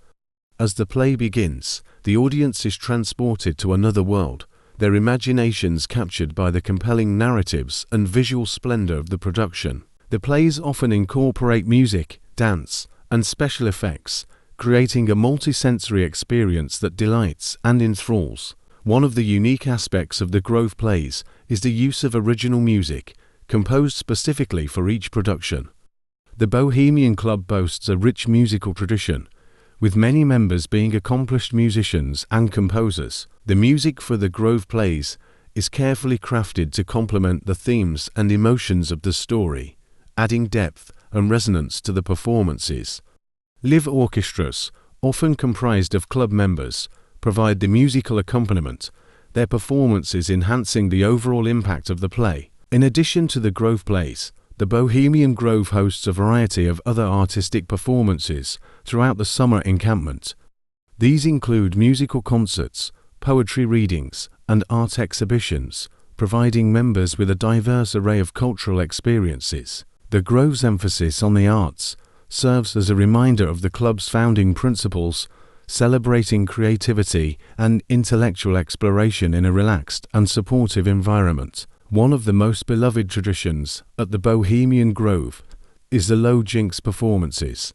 As the play begins, the audience is transported to another world, their imaginations captured by the compelling narratives and visual splendor of the production. The plays often incorporate music, dance, and special effects, creating a multisensory experience that delights and enthralls. One of the unique aspects of the Grove plays is the use of original music, composed specifically for each production. The Bohemian Club boasts a rich musical tradition, with many members being accomplished musicians and composers. The music for the Grove plays is carefully crafted to complement the themes and emotions of the story, adding depth and resonance to the performances. Live orchestras, often comprised of club members, provide the musical accompaniment, their performances enhancing the overall impact of the play. In addition to the Grove plays, the Bohemian Grove hosts a variety of other artistic performances throughout the summer encampment. These include musical concerts, poetry readings, and art exhibitions, providing members with a diverse array of cultural experiences. The Grove's emphasis on the arts serves as a reminder of the club's founding principles, celebrating creativity and intellectual exploration in a relaxed and supportive environment. One of the most beloved traditions at the Bohemian Grove is the low jinks performances.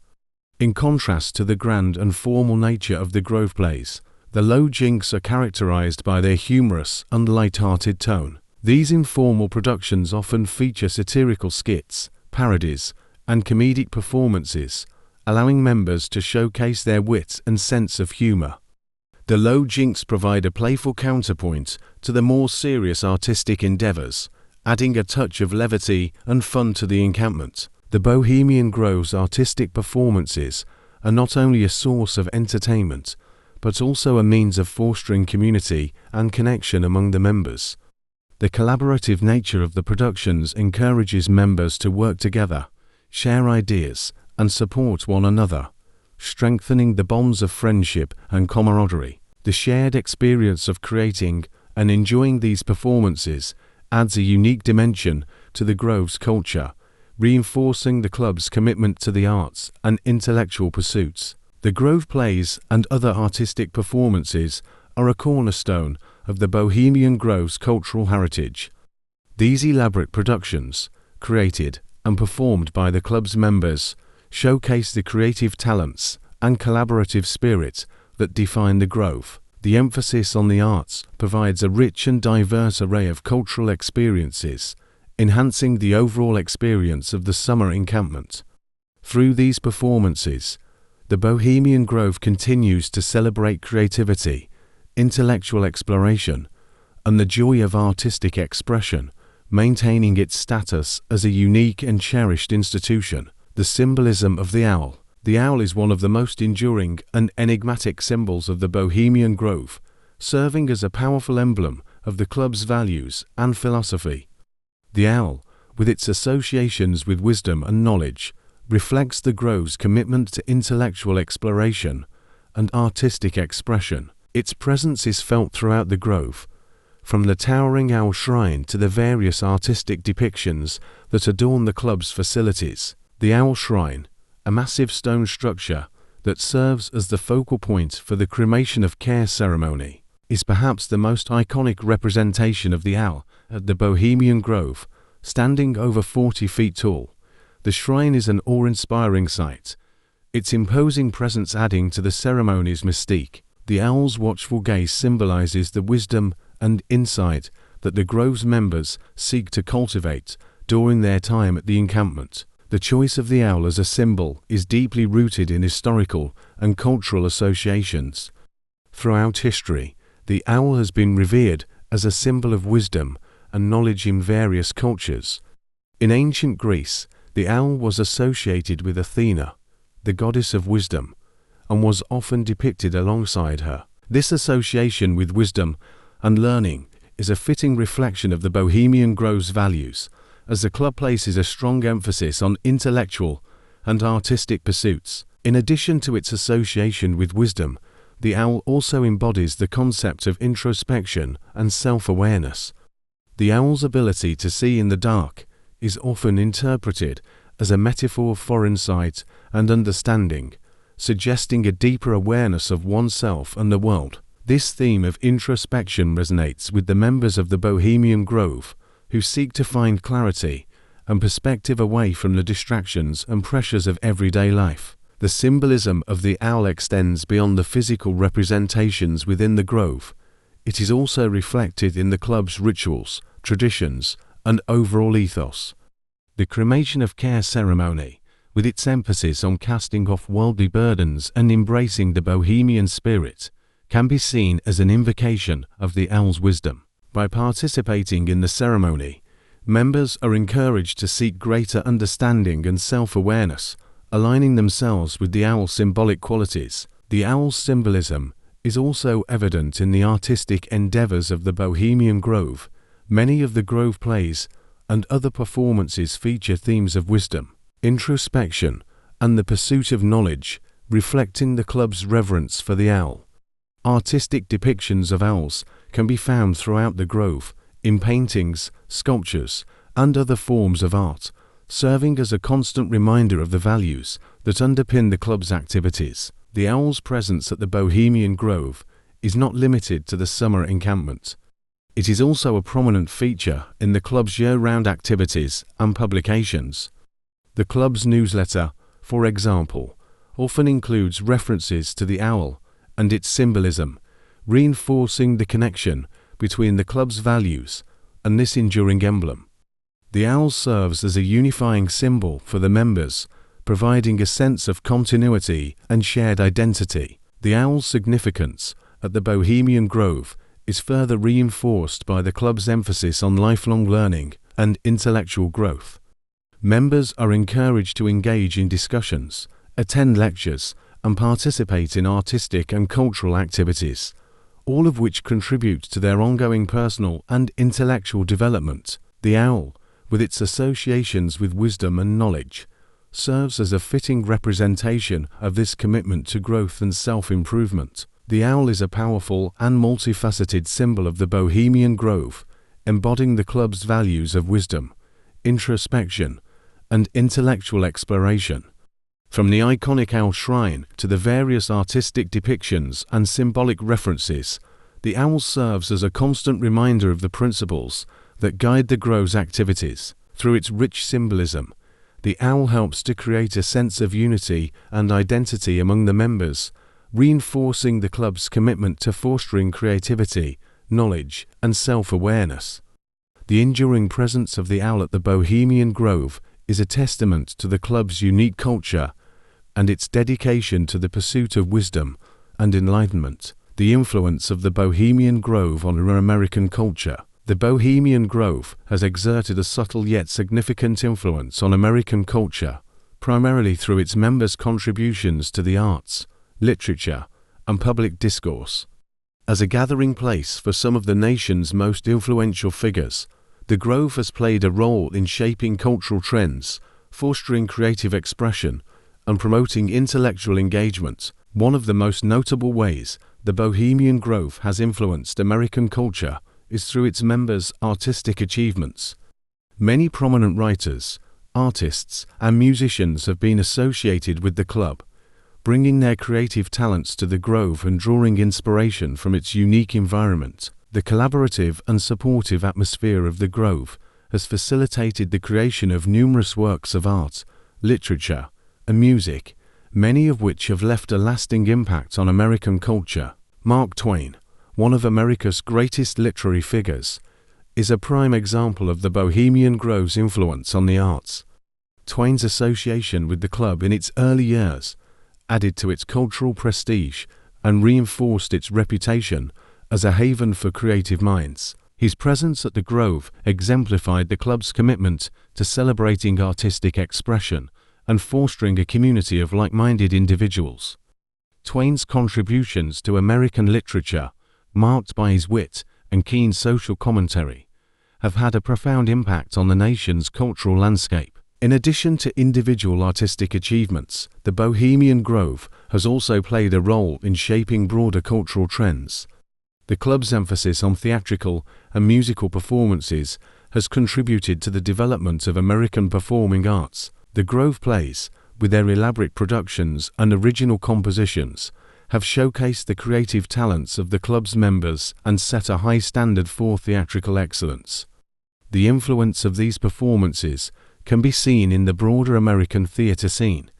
In contrast to the grand and formal nature of the Grove plays, the low jinks are characterized by their humorous and light-hearted tone. These informal productions often feature satirical skits, parodies, and comedic performances, allowing members to showcase their wit and sense of humor. The low jinks provide a playful counterpoint to the more serious artistic endeavors, adding a touch of levity and fun to the encampment. The Bohemian Grove's artistic performances are not only a source of entertainment, but also a means of fostering community and connection among the members. The collaborative nature of the productions encourages members to work together, share ideas, and support one another, strengthening the bonds of friendship and camaraderie. The shared experience of creating and enjoying these performances adds a unique dimension to the Grove's culture, reinforcing the club's commitment to the arts and intellectual pursuits. The Grove plays and other artistic performances are a cornerstone of the Bohemian Grove's cultural heritage. These elaborate productions, created and performed by the club's members, showcase the creative talents and collaborative spirit that define the Grove. The emphasis on the arts provides a rich and diverse array of cultural experiences, enhancing the overall experience of the summer encampment. Through these performances, the Bohemian Grove continues to celebrate creativity, intellectual exploration, and the joy of artistic expression, maintaining its status as a unique and cherished institution. The symbolism of the owl. The owl is one of the most enduring and enigmatic symbols of the Bohemian Grove, serving as a powerful emblem of the club's values and philosophy. The owl, with its associations with wisdom and knowledge, reflects the Grove's commitment to intellectual exploration and artistic expression. Its presence is felt throughout the Grove, from the towering owl shrine to the various artistic depictions that adorn the club's facilities. The owl shrine, a massive stone structure that serves as the focal point for the cremation of care ceremony, is perhaps the most iconic representation of the owl at the Bohemian Grove, standing over 40 feet tall. The shrine is an awe-inspiring sight, its imposing presence adding to the ceremony's mystique. The owl's watchful gaze symbolizes the wisdom and insight that the Grove's members seek to cultivate during their time at the encampment. The choice of the owl as a symbol is deeply rooted in historical and cultural associations. Throughout history, The owl has been revered as a symbol of wisdom and knowledge in various cultures. In ancient Greece, the owl was associated with Athena, the goddess of wisdom, and was often depicted alongside her. This association with wisdom and learning is a fitting reflection of the Bohemian Grove's values, as the club places a strong emphasis on intellectual and artistic pursuits. In addition to its association with wisdom, the owl also embodies the concept of introspection and self-awareness. The owl's ability to see in the dark is often interpreted as a metaphor for insight and understanding, suggesting a deeper awareness of oneself and the world. This theme of introspection resonates with the members of the Bohemian Grove, who seek to find clarity and perspective away from the distractions and pressures of everyday life. The symbolism of the owl extends beyond the physical representations within the grove. It is also reflected in the club's rituals, traditions, and overall ethos. The cremation of care ceremony, with its emphasis on casting off worldly burdens and embracing the Bohemian spirit, can be seen as an invocation of the owl's wisdom. By participating in the ceremony, members are encouraged to seek greater understanding and self-awareness, aligning themselves with the owl's symbolic qualities. The owl's symbolism is also evident in the artistic endeavors of the Bohemian Grove. Many of the Grove plays and other performances feature themes of wisdom, introspection, and the pursuit of knowledge, reflecting the club's reverence for the owl. Artistic depictions of owls can be found throughout the Grove, in paintings, sculptures, and other forms of art, serving as a constant reminder of the values that underpin the club's activities. The owl's presence at the Bohemian Grove is not limited to the summer encampment. It is also a prominent feature in the club's year-round activities and publications. The club's newsletter, for example, often includes references to the owl and its symbolism, reinforcing the connection between the club's values and this enduring emblem. The owl serves as a unifying symbol for the members, providing a sense of continuity and shared identity. The owl's significance at the Bohemian Grove is further reinforced by the club's emphasis on lifelong learning and intellectual growth. Members are encouraged to engage in discussions, attend lectures, and participate in artistic and cultural activities, all of which contribute to their ongoing personal and intellectual development. The owl, with its associations with wisdom and knowledge, serves as a fitting representation of this commitment to growth and self-improvement. The owl is a powerful and multifaceted symbol of the Bohemian Grove, embodying the club's values of wisdom, introspection, and intellectual exploration. From the iconic owl shrine to the various artistic depictions and symbolic references, the owl serves as a constant reminder of the principles that guide the Grove's activities. Through its rich symbolism, the owl helps to create a sense of unity and identity among the members, reinforcing the club's commitment to fostering creativity, knowledge, and self-awareness. The enduring presence of the owl at the Bohemian Grove is a testament to the club's unique culture and its dedication to the pursuit of wisdom and enlightenment. The influence of the Bohemian Grove on American culture. The Bohemian Grove has exerted a subtle yet significant influence on American culture, primarily through its members' contributions to the arts, literature, and public discourse. As a gathering place for some of the nation's most influential figures, the Grove has played a role in shaping cultural trends, fostering creative expression, and promoting intellectual engagement. One of the most notable ways the Bohemian Grove has influenced American culture is through its members' artistic achievements. Many prominent writers, artists, and musicians have been associated with the club, bringing their creative talents to the Grove and drawing inspiration from its unique environment. The collaborative and supportive atmosphere of the Grove has facilitated the creation of numerous works of art, literature, and music, many of which have left a lasting impact on American culture. Mark Twain, one of America's greatest literary figures, is a prime example of the Bohemian Grove's influence on the arts. Twain's association with the club in its early years added to its cultural prestige and reinforced its reputation as a haven for creative minds. His presence at the Grove exemplified the club's commitment to celebrating artistic expression and fostering a community of like-minded individuals. Twain's contributions to American literature, marked by his wit and keen social commentary, have had a profound impact on the nation's cultural landscape. In addition to individual artistic achievements, the Bohemian Grove has also played a role in shaping broader cultural trends. The club's emphasis on theatrical and musical performances has contributed to the development of American performing arts. The Grove plays, with their elaborate productions and original compositions, have showcased the creative talents of the club's members and set a high standard for theatrical excellence. The influence of these performances can be seen in the broader American theater scene,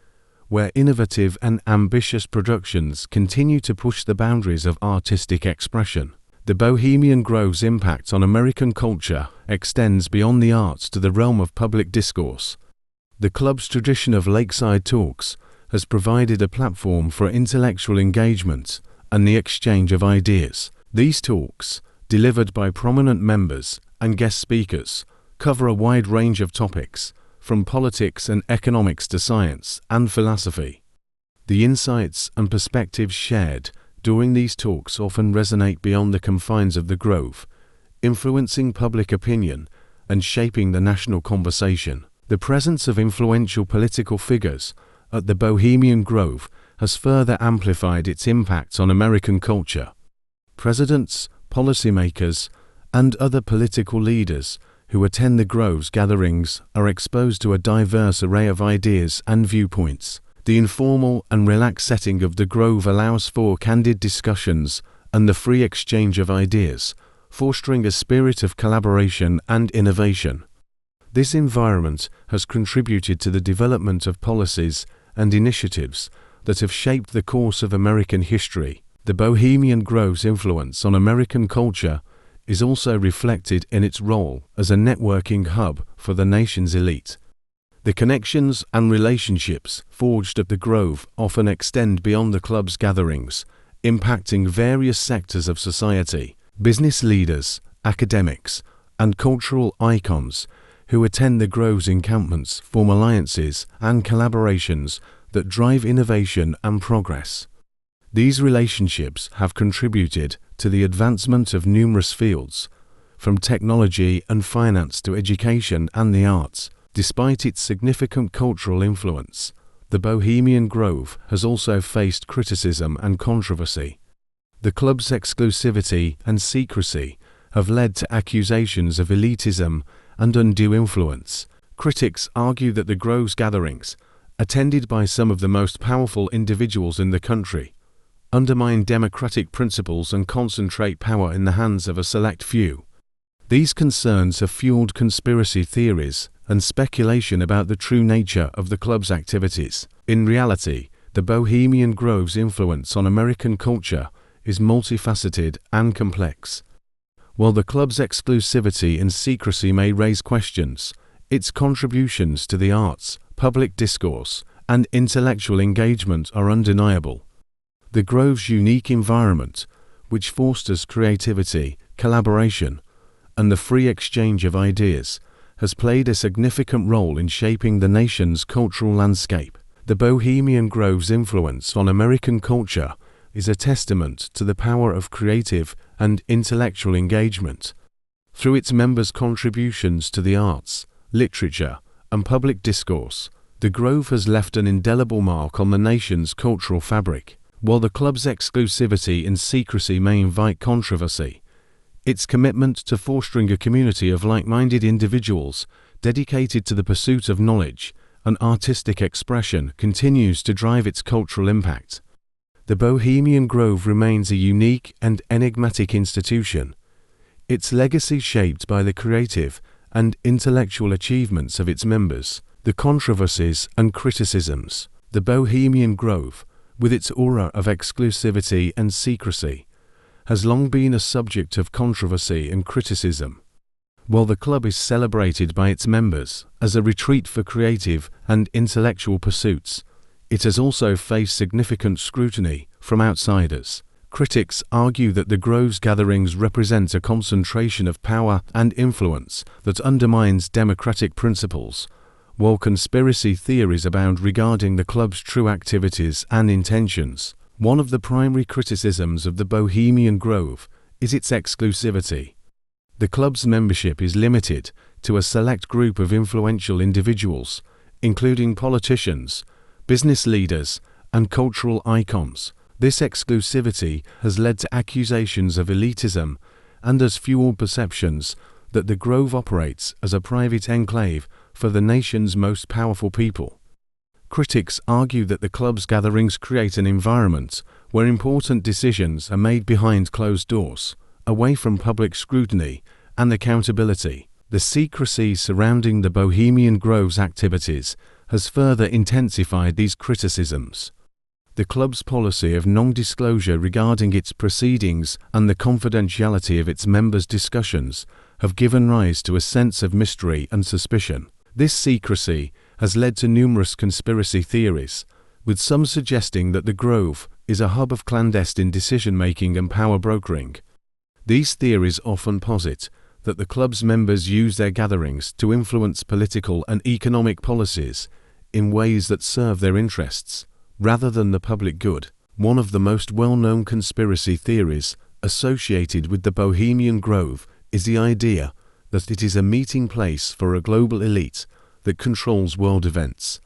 where innovative and ambitious productions continue to push the boundaries of artistic expression. The Bohemian Grove's impact on American culture extends beyond the arts to the realm of public discourse. The club's tradition of lakeside talks has provided a platform for intellectual engagement and the exchange of ideas. These talks, delivered by prominent members and guest speakers, cover a wide range of topics, from politics and economics to science and philosophy. The insights and perspectives shared during these talks often resonate beyond the confines of the Grove, influencing public opinion and shaping the national conversation. The presence of influential political figures at the Bohemian Grove has further amplified its impact on American culture. Presidents, policymakers, and other political leaders who attend the Grove's gatherings are exposed to a diverse array of ideas and viewpoints. The informal and relaxed setting of the Grove allows for candid discussions and the free exchange of ideas, fostering a spirit of collaboration and innovation. This environment has contributed to the development of policies and initiatives that have shaped the course of American history. The Bohemian Grove's influence on American culture is also reflected in its role as a networking hub for the nation's elite. The connections and relationships forged at the Grove often extend beyond the club's gatherings, impacting various sectors of society. Business leaders, academics, and cultural icons who attend the Grove's encampments form alliances and collaborations that drive innovation and progress. These relationships have contributed to the advancement of numerous fields, from technology and finance to education and the arts. Despite its significant cultural influence, the Bohemian Grove has also faced criticism and controversy. The club's exclusivity and secrecy have led to accusations of elitism and undue influence. Critics argue that the Grove's gatherings, attended by some of the most powerful individuals in the country, undermine democratic principles and concentrate power in the hands of a select few. These concerns have fueled conspiracy theories and speculation about the true nature of the club's activities. In reality, the Bohemian Grove's influence on American culture is multifaceted and complex. While the club's exclusivity and secrecy may raise questions, its contributions to the arts, public discourse, and intellectual engagement are undeniable. The Grove's unique environment, which fosters creativity, collaboration, and the free exchange of ideas, has played a significant role in shaping the nation's cultural landscape. The Bohemian Grove's influence on American culture is a testament to the power of creative and intellectual engagement. Through its members' contributions to the arts, literature, and public discourse, the Grove has left an indelible mark on the nation's cultural fabric. While the club's exclusivity and secrecy may invite controversy, its commitment to fostering a community of like-minded individuals dedicated to the pursuit of knowledge and artistic expression continues to drive its cultural impact. The Bohemian Grove remains a unique and enigmatic institution, its legacy shaped by the creative and intellectual achievements of its members. The controversies and criticisms. The Bohemian Grove, with its aura of exclusivity and secrecy, has long been a subject of controversy and criticism. While the club is celebrated by its members as a retreat for creative and intellectual pursuits, it has also faced significant scrutiny from outsiders. Critics argue that the Grove's gatherings represent a concentration of power and influence that undermines democratic principles, while conspiracy theories abound regarding the club's true activities and intentions. One of the primary criticisms of the Bohemian Grove is its exclusivity. The club's membership is limited to a select group of influential individuals, including politicians, business leaders, and cultural icons. This exclusivity has led to accusations of elitism and has fueled perceptions that the Grove operates as a private enclave for the nation's most powerful people. Critics argue that the club's gatherings create an environment where important decisions are made behind closed doors, away from public scrutiny and accountability. The secrecy surrounding the Bohemian Grove's activities has further intensified these criticisms. The club's policy of non-disclosure regarding its proceedings and the confidentiality of its members' discussions have given rise to a sense of mystery and suspicion. This secrecy has led to numerous conspiracy theories, with some suggesting that the Grove is a hub of clandestine decision-making and power brokering. These theories often posit that the club's members use their gatherings to influence political and economic policies in ways that serve their interests, rather than the public good. One of the most well-known conspiracy theories associated with the Bohemian Grove is the idea that it is a meeting place for a global elite that controls world events.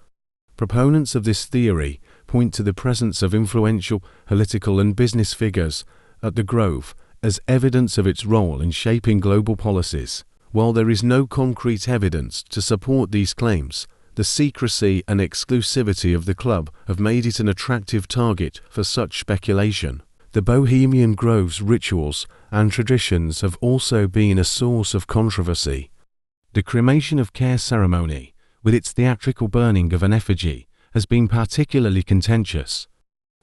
Proponents of this theory point to the presence of influential political and business figures at the Grove as evidence of its role in shaping global policies. While there is no concrete evidence to support these claims, the secrecy and exclusivity of the club have made it an attractive target for such speculation. The Bohemian Grove's rituals and traditions have also been a source of controversy. The cremation of care ceremony, with its theatrical burning of an effigy, has been particularly contentious.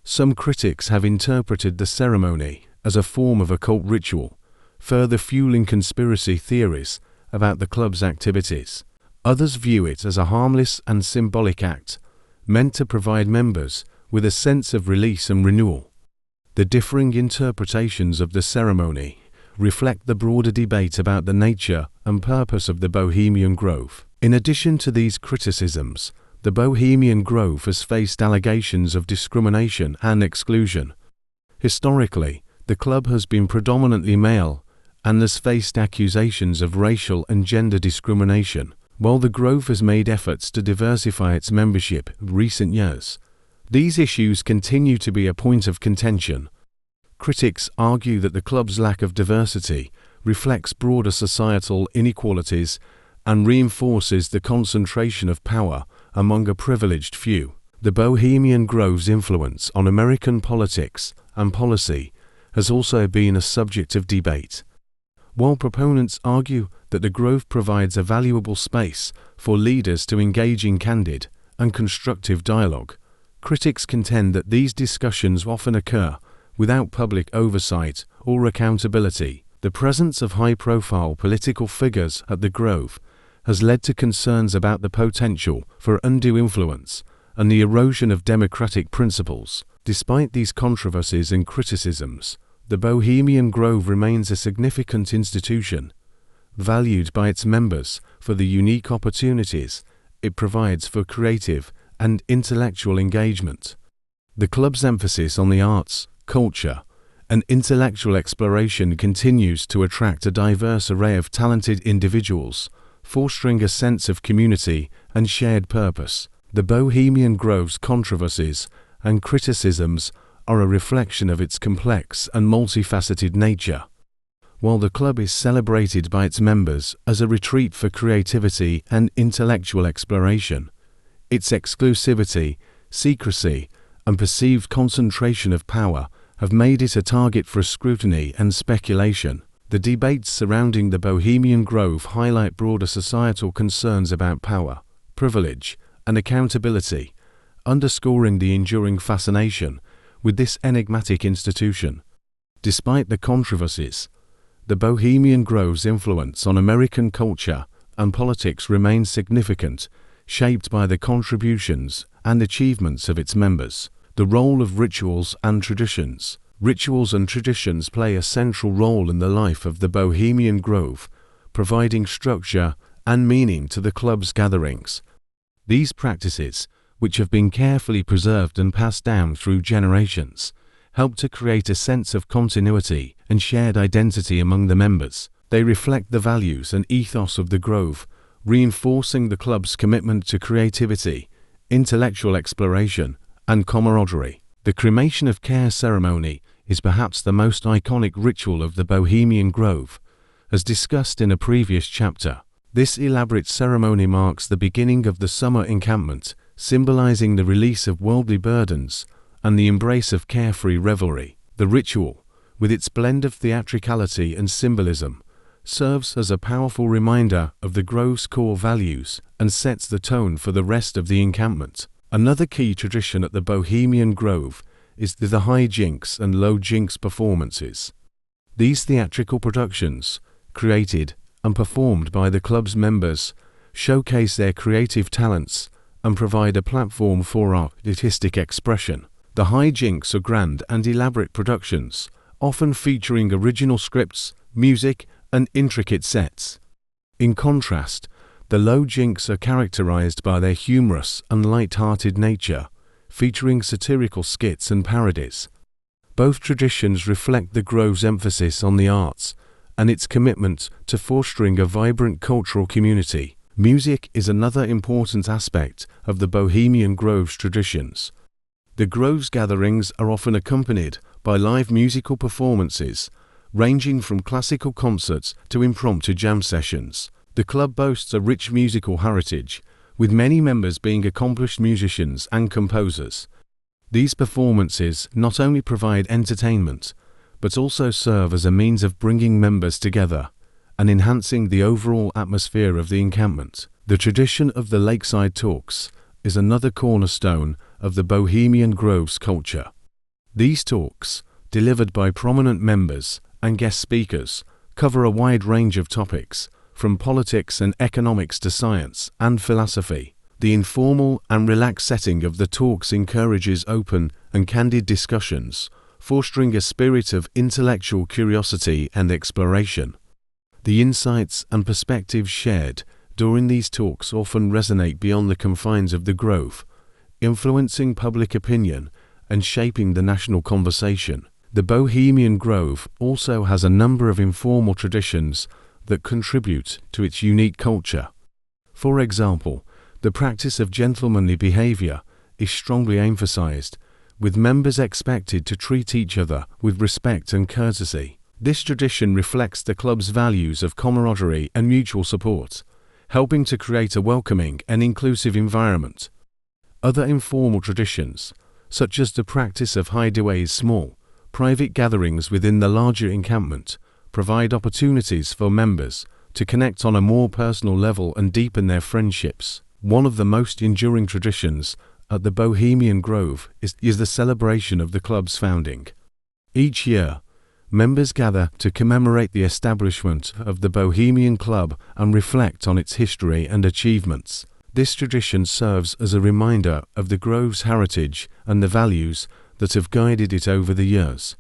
Some critics have interpreted the ceremony as a form of occult ritual, further fueling conspiracy theories about the club's activities. Others view it as a harmless and symbolic act, meant to provide members with a sense of release and renewal. The differing interpretations of the ceremony reflect the broader debate about the nature and purpose of the Bohemian Grove. In addition to these criticisms, the Bohemian Grove has faced allegations of discrimination and exclusion. Historically, the club has been predominantly male and has faced accusations of racial and gender discrimination. While the Grove has made efforts to diversify its membership in recent years, these issues continue to be a point of contention. Critics argue that the club's lack of diversity reflects broader societal inequalities and reinforces the concentration of power among a privileged few. The Bohemian Grove's influence on American politics and policy has also been a subject of debate. While proponents argue that the Grove provides a valuable space for leaders to engage in candid and constructive dialogue, critics contend that these discussions often occur without public oversight or accountability. The presence of high-profile political figures at the Grove has led to concerns about the potential for undue influence and the erosion of democratic principles. Despite these controversies and criticisms, the Bohemian Grove remains a significant institution, valued by its members for the unique opportunities it provides for creative and intellectual engagement. The club's emphasis on the arts, culture, and intellectual exploration continues to attract a diverse array of talented individuals, fostering a sense of community and shared purpose. The Bohemian Grove's controversies and criticisms are a reflection of its complex and multifaceted nature. While the club is celebrated by its members as a retreat for creativity and intellectual exploration, its exclusivity, secrecy, and perceived concentration of power have made it a target for scrutiny and speculation. The debates surrounding the Bohemian Grove highlight broader societal concerns about power, privilege, and accountability, underscoring the enduring fascination with this enigmatic institution. Despite the controversies, the Bohemian Grove's influence on American culture and politics remains significant, shaped by the contributions and achievements of its members. The role of rituals and traditions Rituals and traditions play a central role in the life of the Bohemian Grove, providing structure and meaning to the club's gatherings. These practices, which have been carefully preserved and passed down through generations, help to create a sense of continuity and shared identity among the members. They reflect the values and ethos of the Grove, reinforcing the club's commitment to creativity, intellectual exploration, and camaraderie. The cremation of care ceremony is perhaps the most iconic ritual of the Bohemian Grove, as discussed in a previous chapter. This elaborate ceremony marks the beginning of the summer encampment, symbolizing the release of worldly burdens and the embrace of carefree revelry. The ritual, with its blend of theatricality and symbolism, serves as a powerful reminder of the Grove's core values and sets the tone for the rest of the encampment. Another key tradition at the Bohemian Grove is the high jinks and low jinks performances. These theatrical productions, created and performed by the club's members, showcase their creative talents and provide a platform for artistic expression. The high jinks are grand and elaborate productions, often featuring original scripts, music, and intricate sets. In contrast, the low jinks are characterized by their humorous and light-hearted nature, featuring satirical skits and parodies. Both traditions reflect the Grove's emphasis on the arts and its commitment to fostering a vibrant cultural community. Music is another important aspect of the Bohemian Grove's traditions. The Grove's gatherings are often accompanied by live musical performances, ranging from classical concerts to impromptu jam sessions. The club boasts a rich musical heritage, with many members being accomplished musicians and composers. These performances not only provide entertainment, but also serve as a means of bringing members together and enhancing the overall atmosphere of the encampment. The tradition of the lakeside talks is another cornerstone of the Bohemian Grove's culture. These talks, delivered by prominent members and guest speakers, cover a wide range of topics, from politics and economics to science and philosophy. The informal and relaxed setting of the talks encourages open and candid discussions, fostering a spirit of intellectual curiosity and exploration. The insights and perspectives shared during these talks often resonate beyond the confines of the Grove, influencing public opinion and shaping the national conversation. The Bohemian Grove also has a number of informal traditions that contribute to its unique culture. For example, the practice of gentlemanly behavior is strongly emphasized, with members expected to treat each other with respect and courtesy. This tradition reflects the club's values of camaraderie and mutual support, helping to create a welcoming and inclusive environment. Other informal traditions, such as the practice of hideaways, small, private gatherings within the larger encampment, provide opportunities for members to connect on a more personal level and deepen their friendships. One of the most enduring traditions at the Bohemian Grove is the celebration of the club's founding. Each year, members gather to commemorate the establishment of the Bohemian Club and reflect on its history and achievements. This tradition serves as a reminder of the Grove's heritage and the values that have guided it over the years.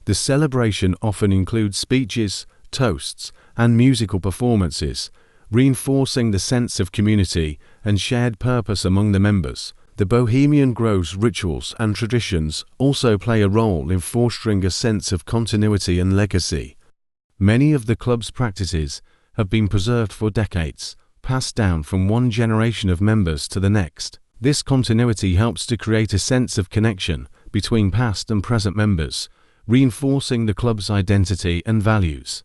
The celebration often includes speeches, toasts, and musical performances, reinforcing the sense of community and shared purpose among the members. The Bohemian Grove's rituals and traditions also play a role in fostering a sense of continuity and legacy. Many of the club's practices have been preserved for decades, passed down from one generation of members to the next. This continuity helps to create a sense of connection between past and present members, reinforcing the club's identity and values.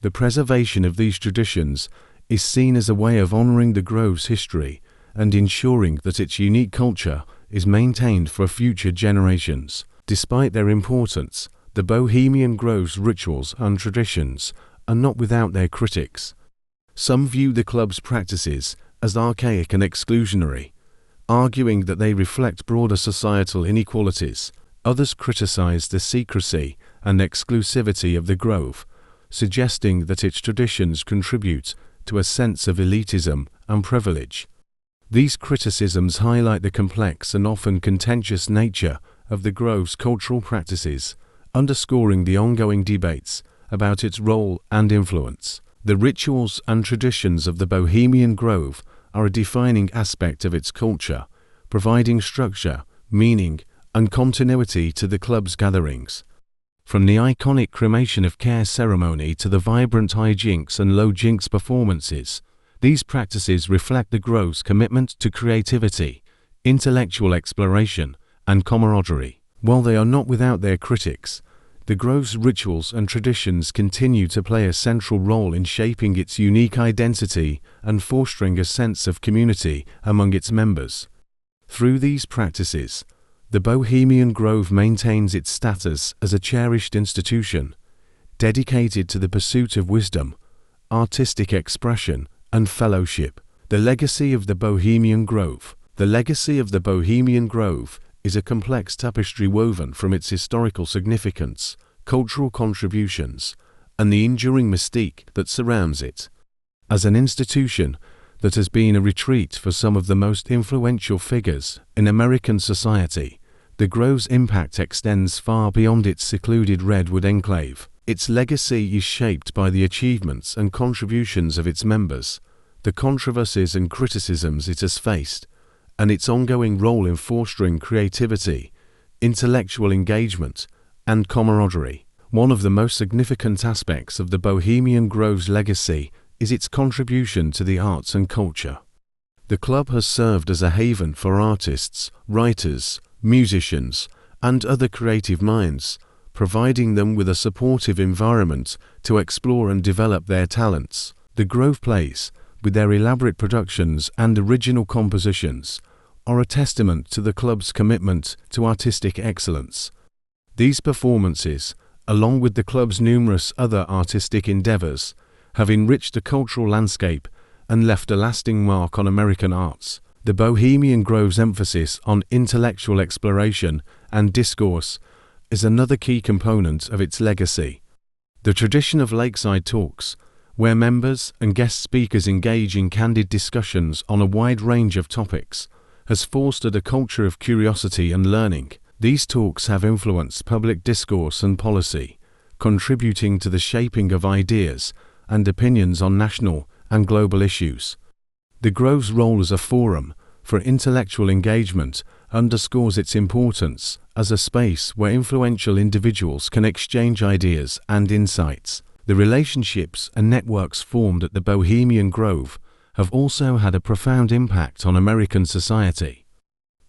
The preservation of these traditions is seen as a way of honoring the Grove's history and ensuring that its unique culture is maintained for future generations. Despite their importance, the Bohemian Grove's rituals and traditions are not without their critics. Some view the club's practices as archaic and exclusionary, arguing that they reflect broader societal inequalities. Others criticize the secrecy and exclusivity of the Grove, suggesting that its traditions contribute to a sense of elitism and privilege. These criticisms highlight the complex and often contentious nature of the Grove's cultural practices underscoring the ongoing debates about its role and influence. The rituals and traditions of the Bohemian Grove are a defining aspect of its culture, providing structure, meaning, and continuity to the club's gatherings. From the iconic cremation of care ceremony to the vibrant high jinks and low jinks performances, these practices reflect the Grove's commitment to creativity, intellectual exploration, and camaraderie. While they are not without their critics, the Grove's rituals and traditions continue to play a central role in shaping its unique identity and fostering a sense of community among its members. Through these practices, the Bohemian Grove maintains its status as a cherished institution, dedicated to the pursuit of wisdom, artistic expression, and fellowship. The legacy of the Bohemian Grove. The legacy of the Bohemian Grove is a complex tapestry woven from its historical significance, cultural contributions, and the enduring mystique that surrounds it. As an institution that has been a retreat for some of the most influential figures in American society, the Grove's impact extends far beyond its secluded redwood enclave. Its legacy is shaped by the achievements and contributions of its members, the controversies and criticisms it has faced, and its ongoing role in fostering creativity, intellectual engagement, and camaraderie. One of the most significant aspects of the Bohemian Grove's legacy is its contribution to the arts and culture. The club has served as a haven for artists, writers, musicians, and other creative minds, providing them with a supportive environment to explore and develop their talents. The Grove plays, with their elaborate productions and original compositions, are a testament to the club's commitment to artistic excellence. These performances, along with the club's numerous other artistic endeavors, have enriched the cultural landscape and left a lasting mark on American arts. The Bohemian Grove's emphasis on intellectual exploration and discourse is another key component of its legacy. The tradition of lakeside talks, where members and guest speakers engage in candid discussions on a wide range of topics, has fostered a culture of curiosity and learning. These talks have influenced public discourse and policy, contributing to the shaping of ideas and opinions on national and global issues. The Grove's role as a forum for intellectual engagement underscores its importance as a space where influential individuals can exchange ideas and insights. The relationships and networks formed at the Bohemian Grove have also had a profound impact on American society.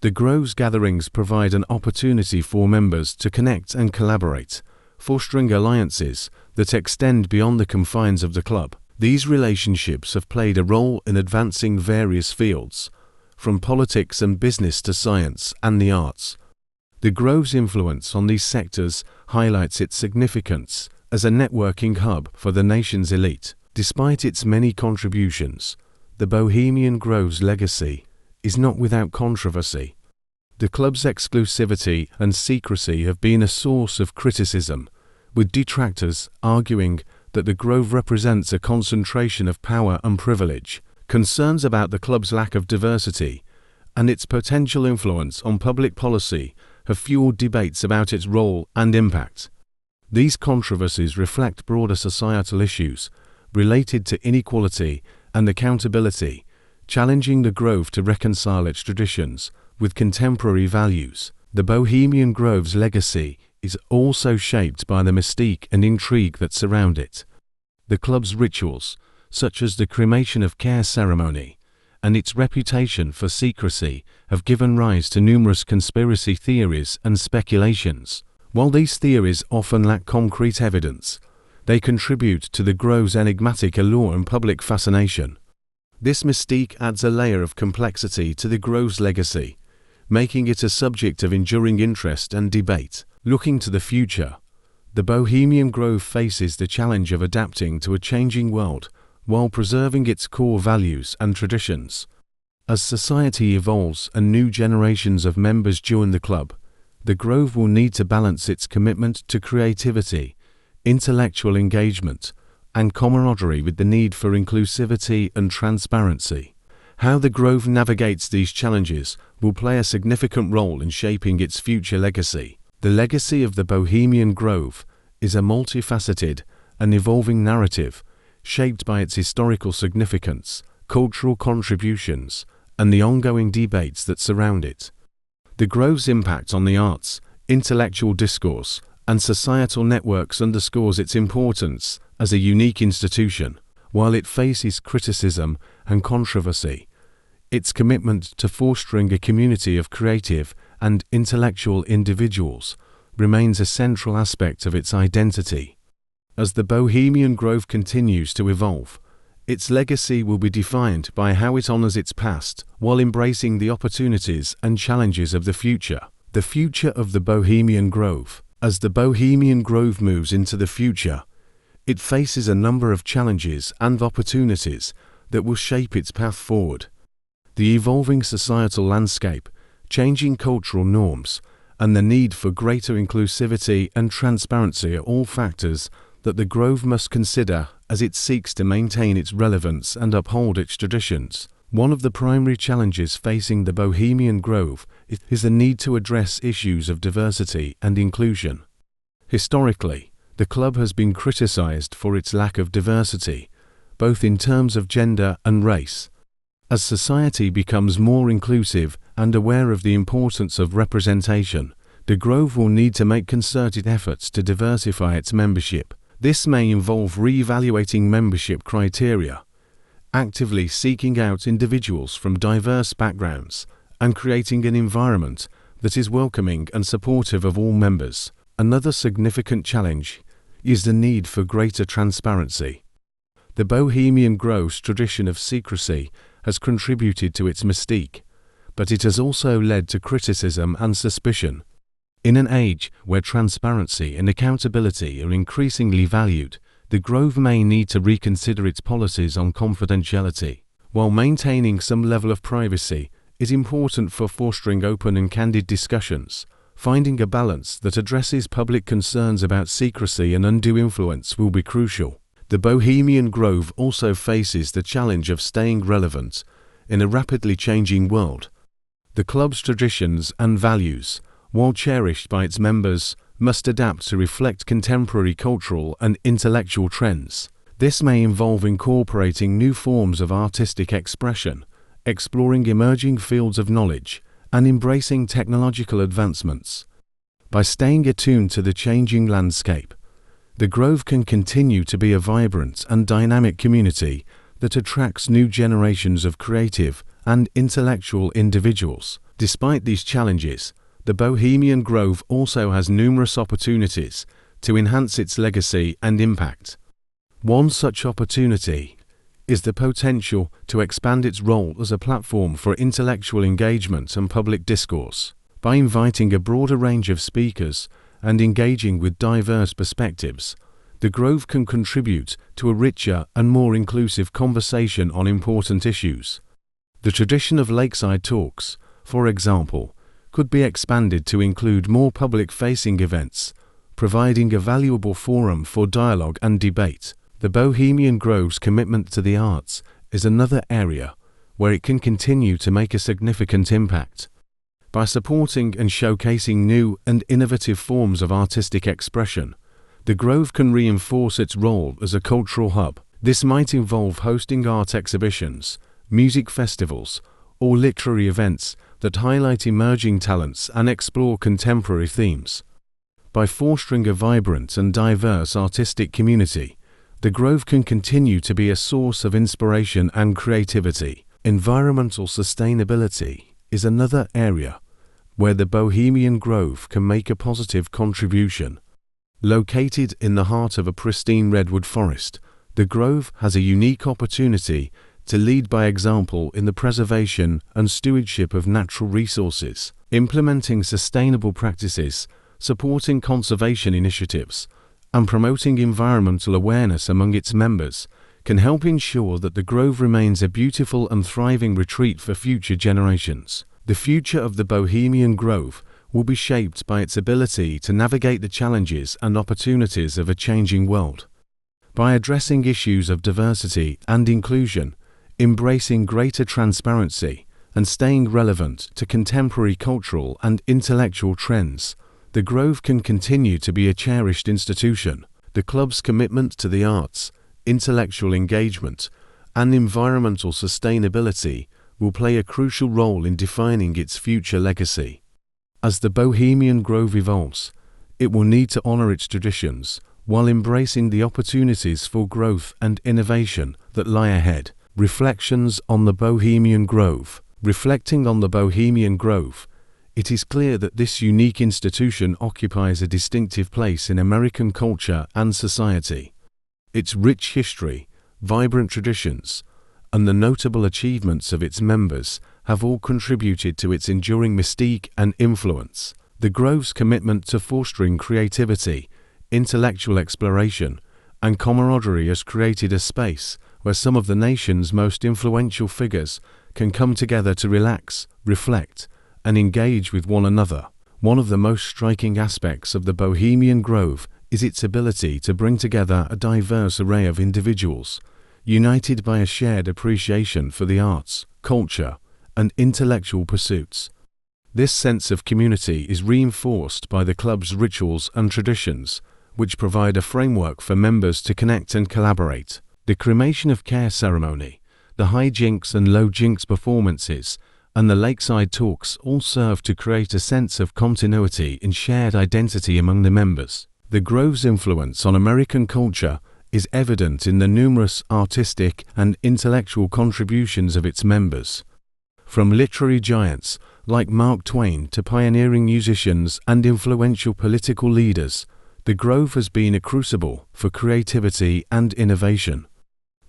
The Grove's gatherings provide an opportunity for members to connect and collaborate, fostering alliances that extend beyond the confines of the club. These relationships have played a role in advancing various fields, from politics and business to science and the arts. The Grove's influence on these sectors highlights its significance as a networking hub for the nation's elite. Despite its many contributions, the Bohemian Grove's legacy is not without controversy. The club's exclusivity and secrecy have been a source of criticism, with detractors arguing that the Grove represents a concentration of power and privilege. Concerns about the club's lack of diversity and its potential influence on public policy have fueled debates about its role and impact. These controversies reflect broader societal issues related to inequality and accountability, challenging the Grove to reconcile its traditions with contemporary values. The Bohemian Grove's legacy is also shaped by the mystique and intrigue that surround it. The club's rituals, such as the cremation of care ceremony, and its reputation for secrecy have given rise to numerous conspiracy theories and speculations. While these theories often lack concrete evidence, they contribute to the Grove's enigmatic allure and public fascination. This mystique adds a layer of complexity to the Grove's legacy, making it a subject of enduring interest and debate. Looking to the future, the Bohemian Grove faces the challenge of adapting to a changing world while preserving its core values and traditions. As society evolves and new generations of members join the club, the Grove will need to balance its commitment to creativity, intellectual engagement, and camaraderie with the need for inclusivity and transparency. How the Grove navigates these challenges will play a significant role in shaping its future legacy. The legacy of the Bohemian Grove is a multifaceted and evolving narrative shaped by its historical significance, cultural contributions, and the ongoing debates that surround it. The Grove's impact on the arts, intellectual discourse, and societal networks underscores its importance as a unique institution. While it faces criticism and controversy, its commitment to fostering a community of creative and intellectual individuals remains a central aspect of its identity. As the Bohemian Grove continues to evolve, its legacy will be defined by how it honors its past while embracing the opportunities and challenges of the future. The future of the Bohemian Grove. As the Bohemian Grove moves into the future, it faces a number of challenges and opportunities that will shape its path forward. The evolving societal landscape, changing cultural norms, and the need for greater inclusivity and transparency are all factors that the Grove must consider as it seeks to maintain its relevance and uphold its traditions. One of the primary challenges facing the Bohemian Grove is the need to address issues of diversity and inclusion. Historically, the club has been criticized for its lack of diversity, both in terms of gender and race. As society becomes more inclusive and aware of the importance of representation, the Grove will need to make concerted efforts to diversify its membership. This may involve re-evaluating membership criteria, actively seeking out individuals from diverse backgrounds, and creating an environment that is welcoming and supportive of all members. Another significant challenge is the need for greater transparency. The Bohemian Grove's tradition of secrecy has contributed to its mystique, but it has also led to criticism and suspicion. In an age where transparency and accountability are increasingly valued, the Grove may need to reconsider its policies on confidentiality. While maintaining some level of privacy is important for fostering open and candid discussions, finding a balance that addresses public concerns about secrecy and undue influence will be crucial. The Bohemian Grove also faces the challenge of staying relevant in a rapidly changing world. The club's traditions and values, while cherished by its members, must adapt to reflect contemporary cultural and intellectual trends. This may involve incorporating new forms of artistic expression, exploring emerging fields of knowledge, and embracing technological advancements. By staying attuned to the changing landscape, the Grove can continue to be a vibrant and dynamic community that attracts new generations of creative and intellectual individuals. Despite these challenges, the Bohemian Grove also has numerous opportunities to enhance its legacy and impact. One such opportunity is the potential to expand its role as a platform for intellectual engagement and public discourse. By inviting a broader range of speakers and engaging with diverse perspectives, the Grove can contribute to a richer and more inclusive conversation on important issues. The tradition of lakeside talks, for example, could be expanded to include more public-facing events, providing a valuable forum for dialogue and debate. The Bohemian Grove's commitment to the arts is another area where it can continue to make a significant impact. By supporting and showcasing new and innovative forms of artistic expression, the Grove can reinforce its role as a cultural hub. This might involve hosting art exhibitions, music festivals, or literary events that highlight emerging talents and explore contemporary themes. By fostering a vibrant and diverse artistic community, the Grove can continue to be a source of inspiration and creativity. Environmental sustainability is another area where the Bohemian Grove can make a positive contribution. Located in the heart of a pristine redwood forest, the Grove has a unique opportunity to lead by example in the preservation and stewardship of natural resources. Implementing sustainable practices, supporting conservation initiatives, and promoting environmental awareness among its members can help ensure that the Grove remains a beautiful and thriving retreat for future generations. The future of the Bohemian Grove will be shaped by its ability to navigate the challenges and opportunities of a changing world. By addressing issues of diversity and inclusion, embracing greater transparency, and staying relevant to contemporary cultural and intellectual trends, the Grove can continue to be a cherished institution. The club's commitment to the arts, intellectual engagement, and environmental sustainability will play a crucial role in defining its future legacy. As the Bohemian Grove evolves, it will need to honor its traditions while embracing the opportunities for growth and innovation that lie ahead. Reflections on the Bohemian Grove. Reflecting on the Bohemian Grove, it is clear that this unique institution occupies a distinctive place in American culture and society. Its rich history, vibrant traditions, and the notable achievements of its members have all contributed to its enduring mystique and influence. The Grove's commitment to fostering creativity, intellectual exploration, and camaraderie has created a space where some of the nation's most influential figures can come together to relax, reflect, and engage with one another. One of the most striking aspects of the Bohemian Grove is its ability to bring together a diverse array of individuals, united by a shared appreciation for the arts, culture, and intellectual pursuits. This sense of community is reinforced by the club's rituals and traditions, which provide a framework for members to connect and collaborate. The cremation of care ceremony, the high jinks and low jinks performances, and the lakeside talks all serve to create a sense of continuity and shared identity among the members. The Grove's influence on American culture is evident in the numerous artistic and intellectual contributions of its members. From literary giants like Mark Twain to pioneering musicians and influential political leaders, the Grove has been a crucible for creativity and innovation.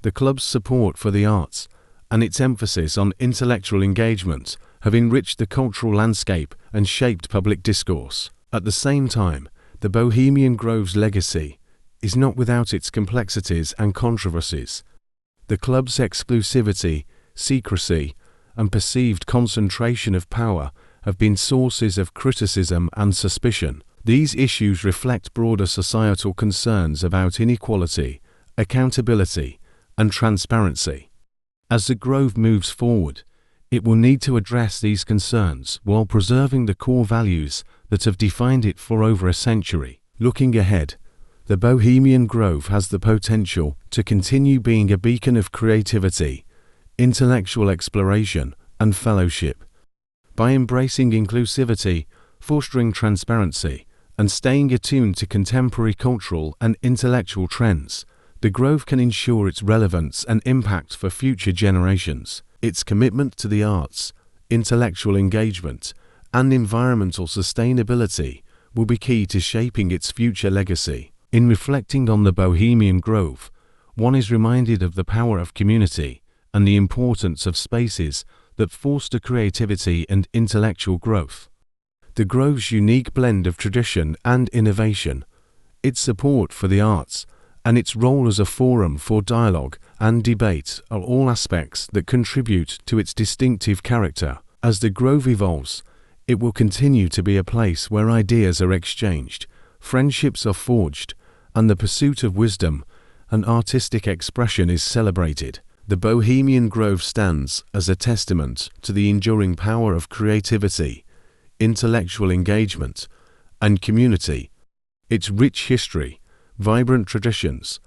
The club's support for the arts and its emphasis on intellectual engagement have enriched the cultural landscape and shaped public discourse. At the same time, the Bohemian Grove's legacy is not without its complexities and controversies. The club's exclusivity, secrecy, and perceived concentration of power have been sources of criticism and suspicion. These issues reflect broader societal concerns about inequality, accountability, and transparency. As the Grove moves forward, it will need to address these concerns while preserving the core values that have defined it for over a century. Looking ahead, the Bohemian Grove has the potential to continue being a beacon of creativity, intellectual exploration, and fellowship. By embracing inclusivity, fostering transparency, and staying attuned to contemporary cultural and intellectual trends, the Grove can ensure its relevance and impact for future generations. Its commitment to the arts, intellectual engagement, and environmental sustainability will be key to shaping its future legacy. In reflecting on the Bohemian Grove, one is reminded of the power of community and the importance of spaces that foster creativity and intellectual growth. The Grove's unique blend of tradition and innovation, its support for the arts, and its role as a forum for dialogue and debate are all aspects that contribute to its distinctive character. As the Grove evolves, it will continue to be a place where ideas are exchanged, friendships are forged, and the pursuit of wisdom and artistic expression is celebrated. The Bohemian Grove stands as a testament to the enduring power of creativity, intellectual engagement, and community. Its rich history, vibrant traditions,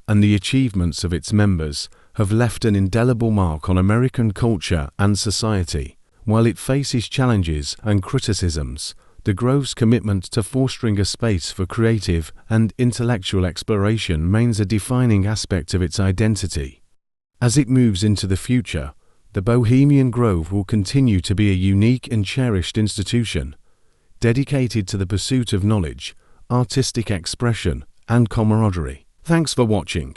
and the achievements of its members have left an indelible mark on American culture and society. While it faces challenges and criticisms, the Grove's commitment to fostering a space for creative and intellectual exploration remains a defining aspect of its identity. As it moves into the future, the Bohemian Grove will continue to be a unique and cherished institution, dedicated to the pursuit of knowledge, artistic expression, and camaraderie. Thanks for watching.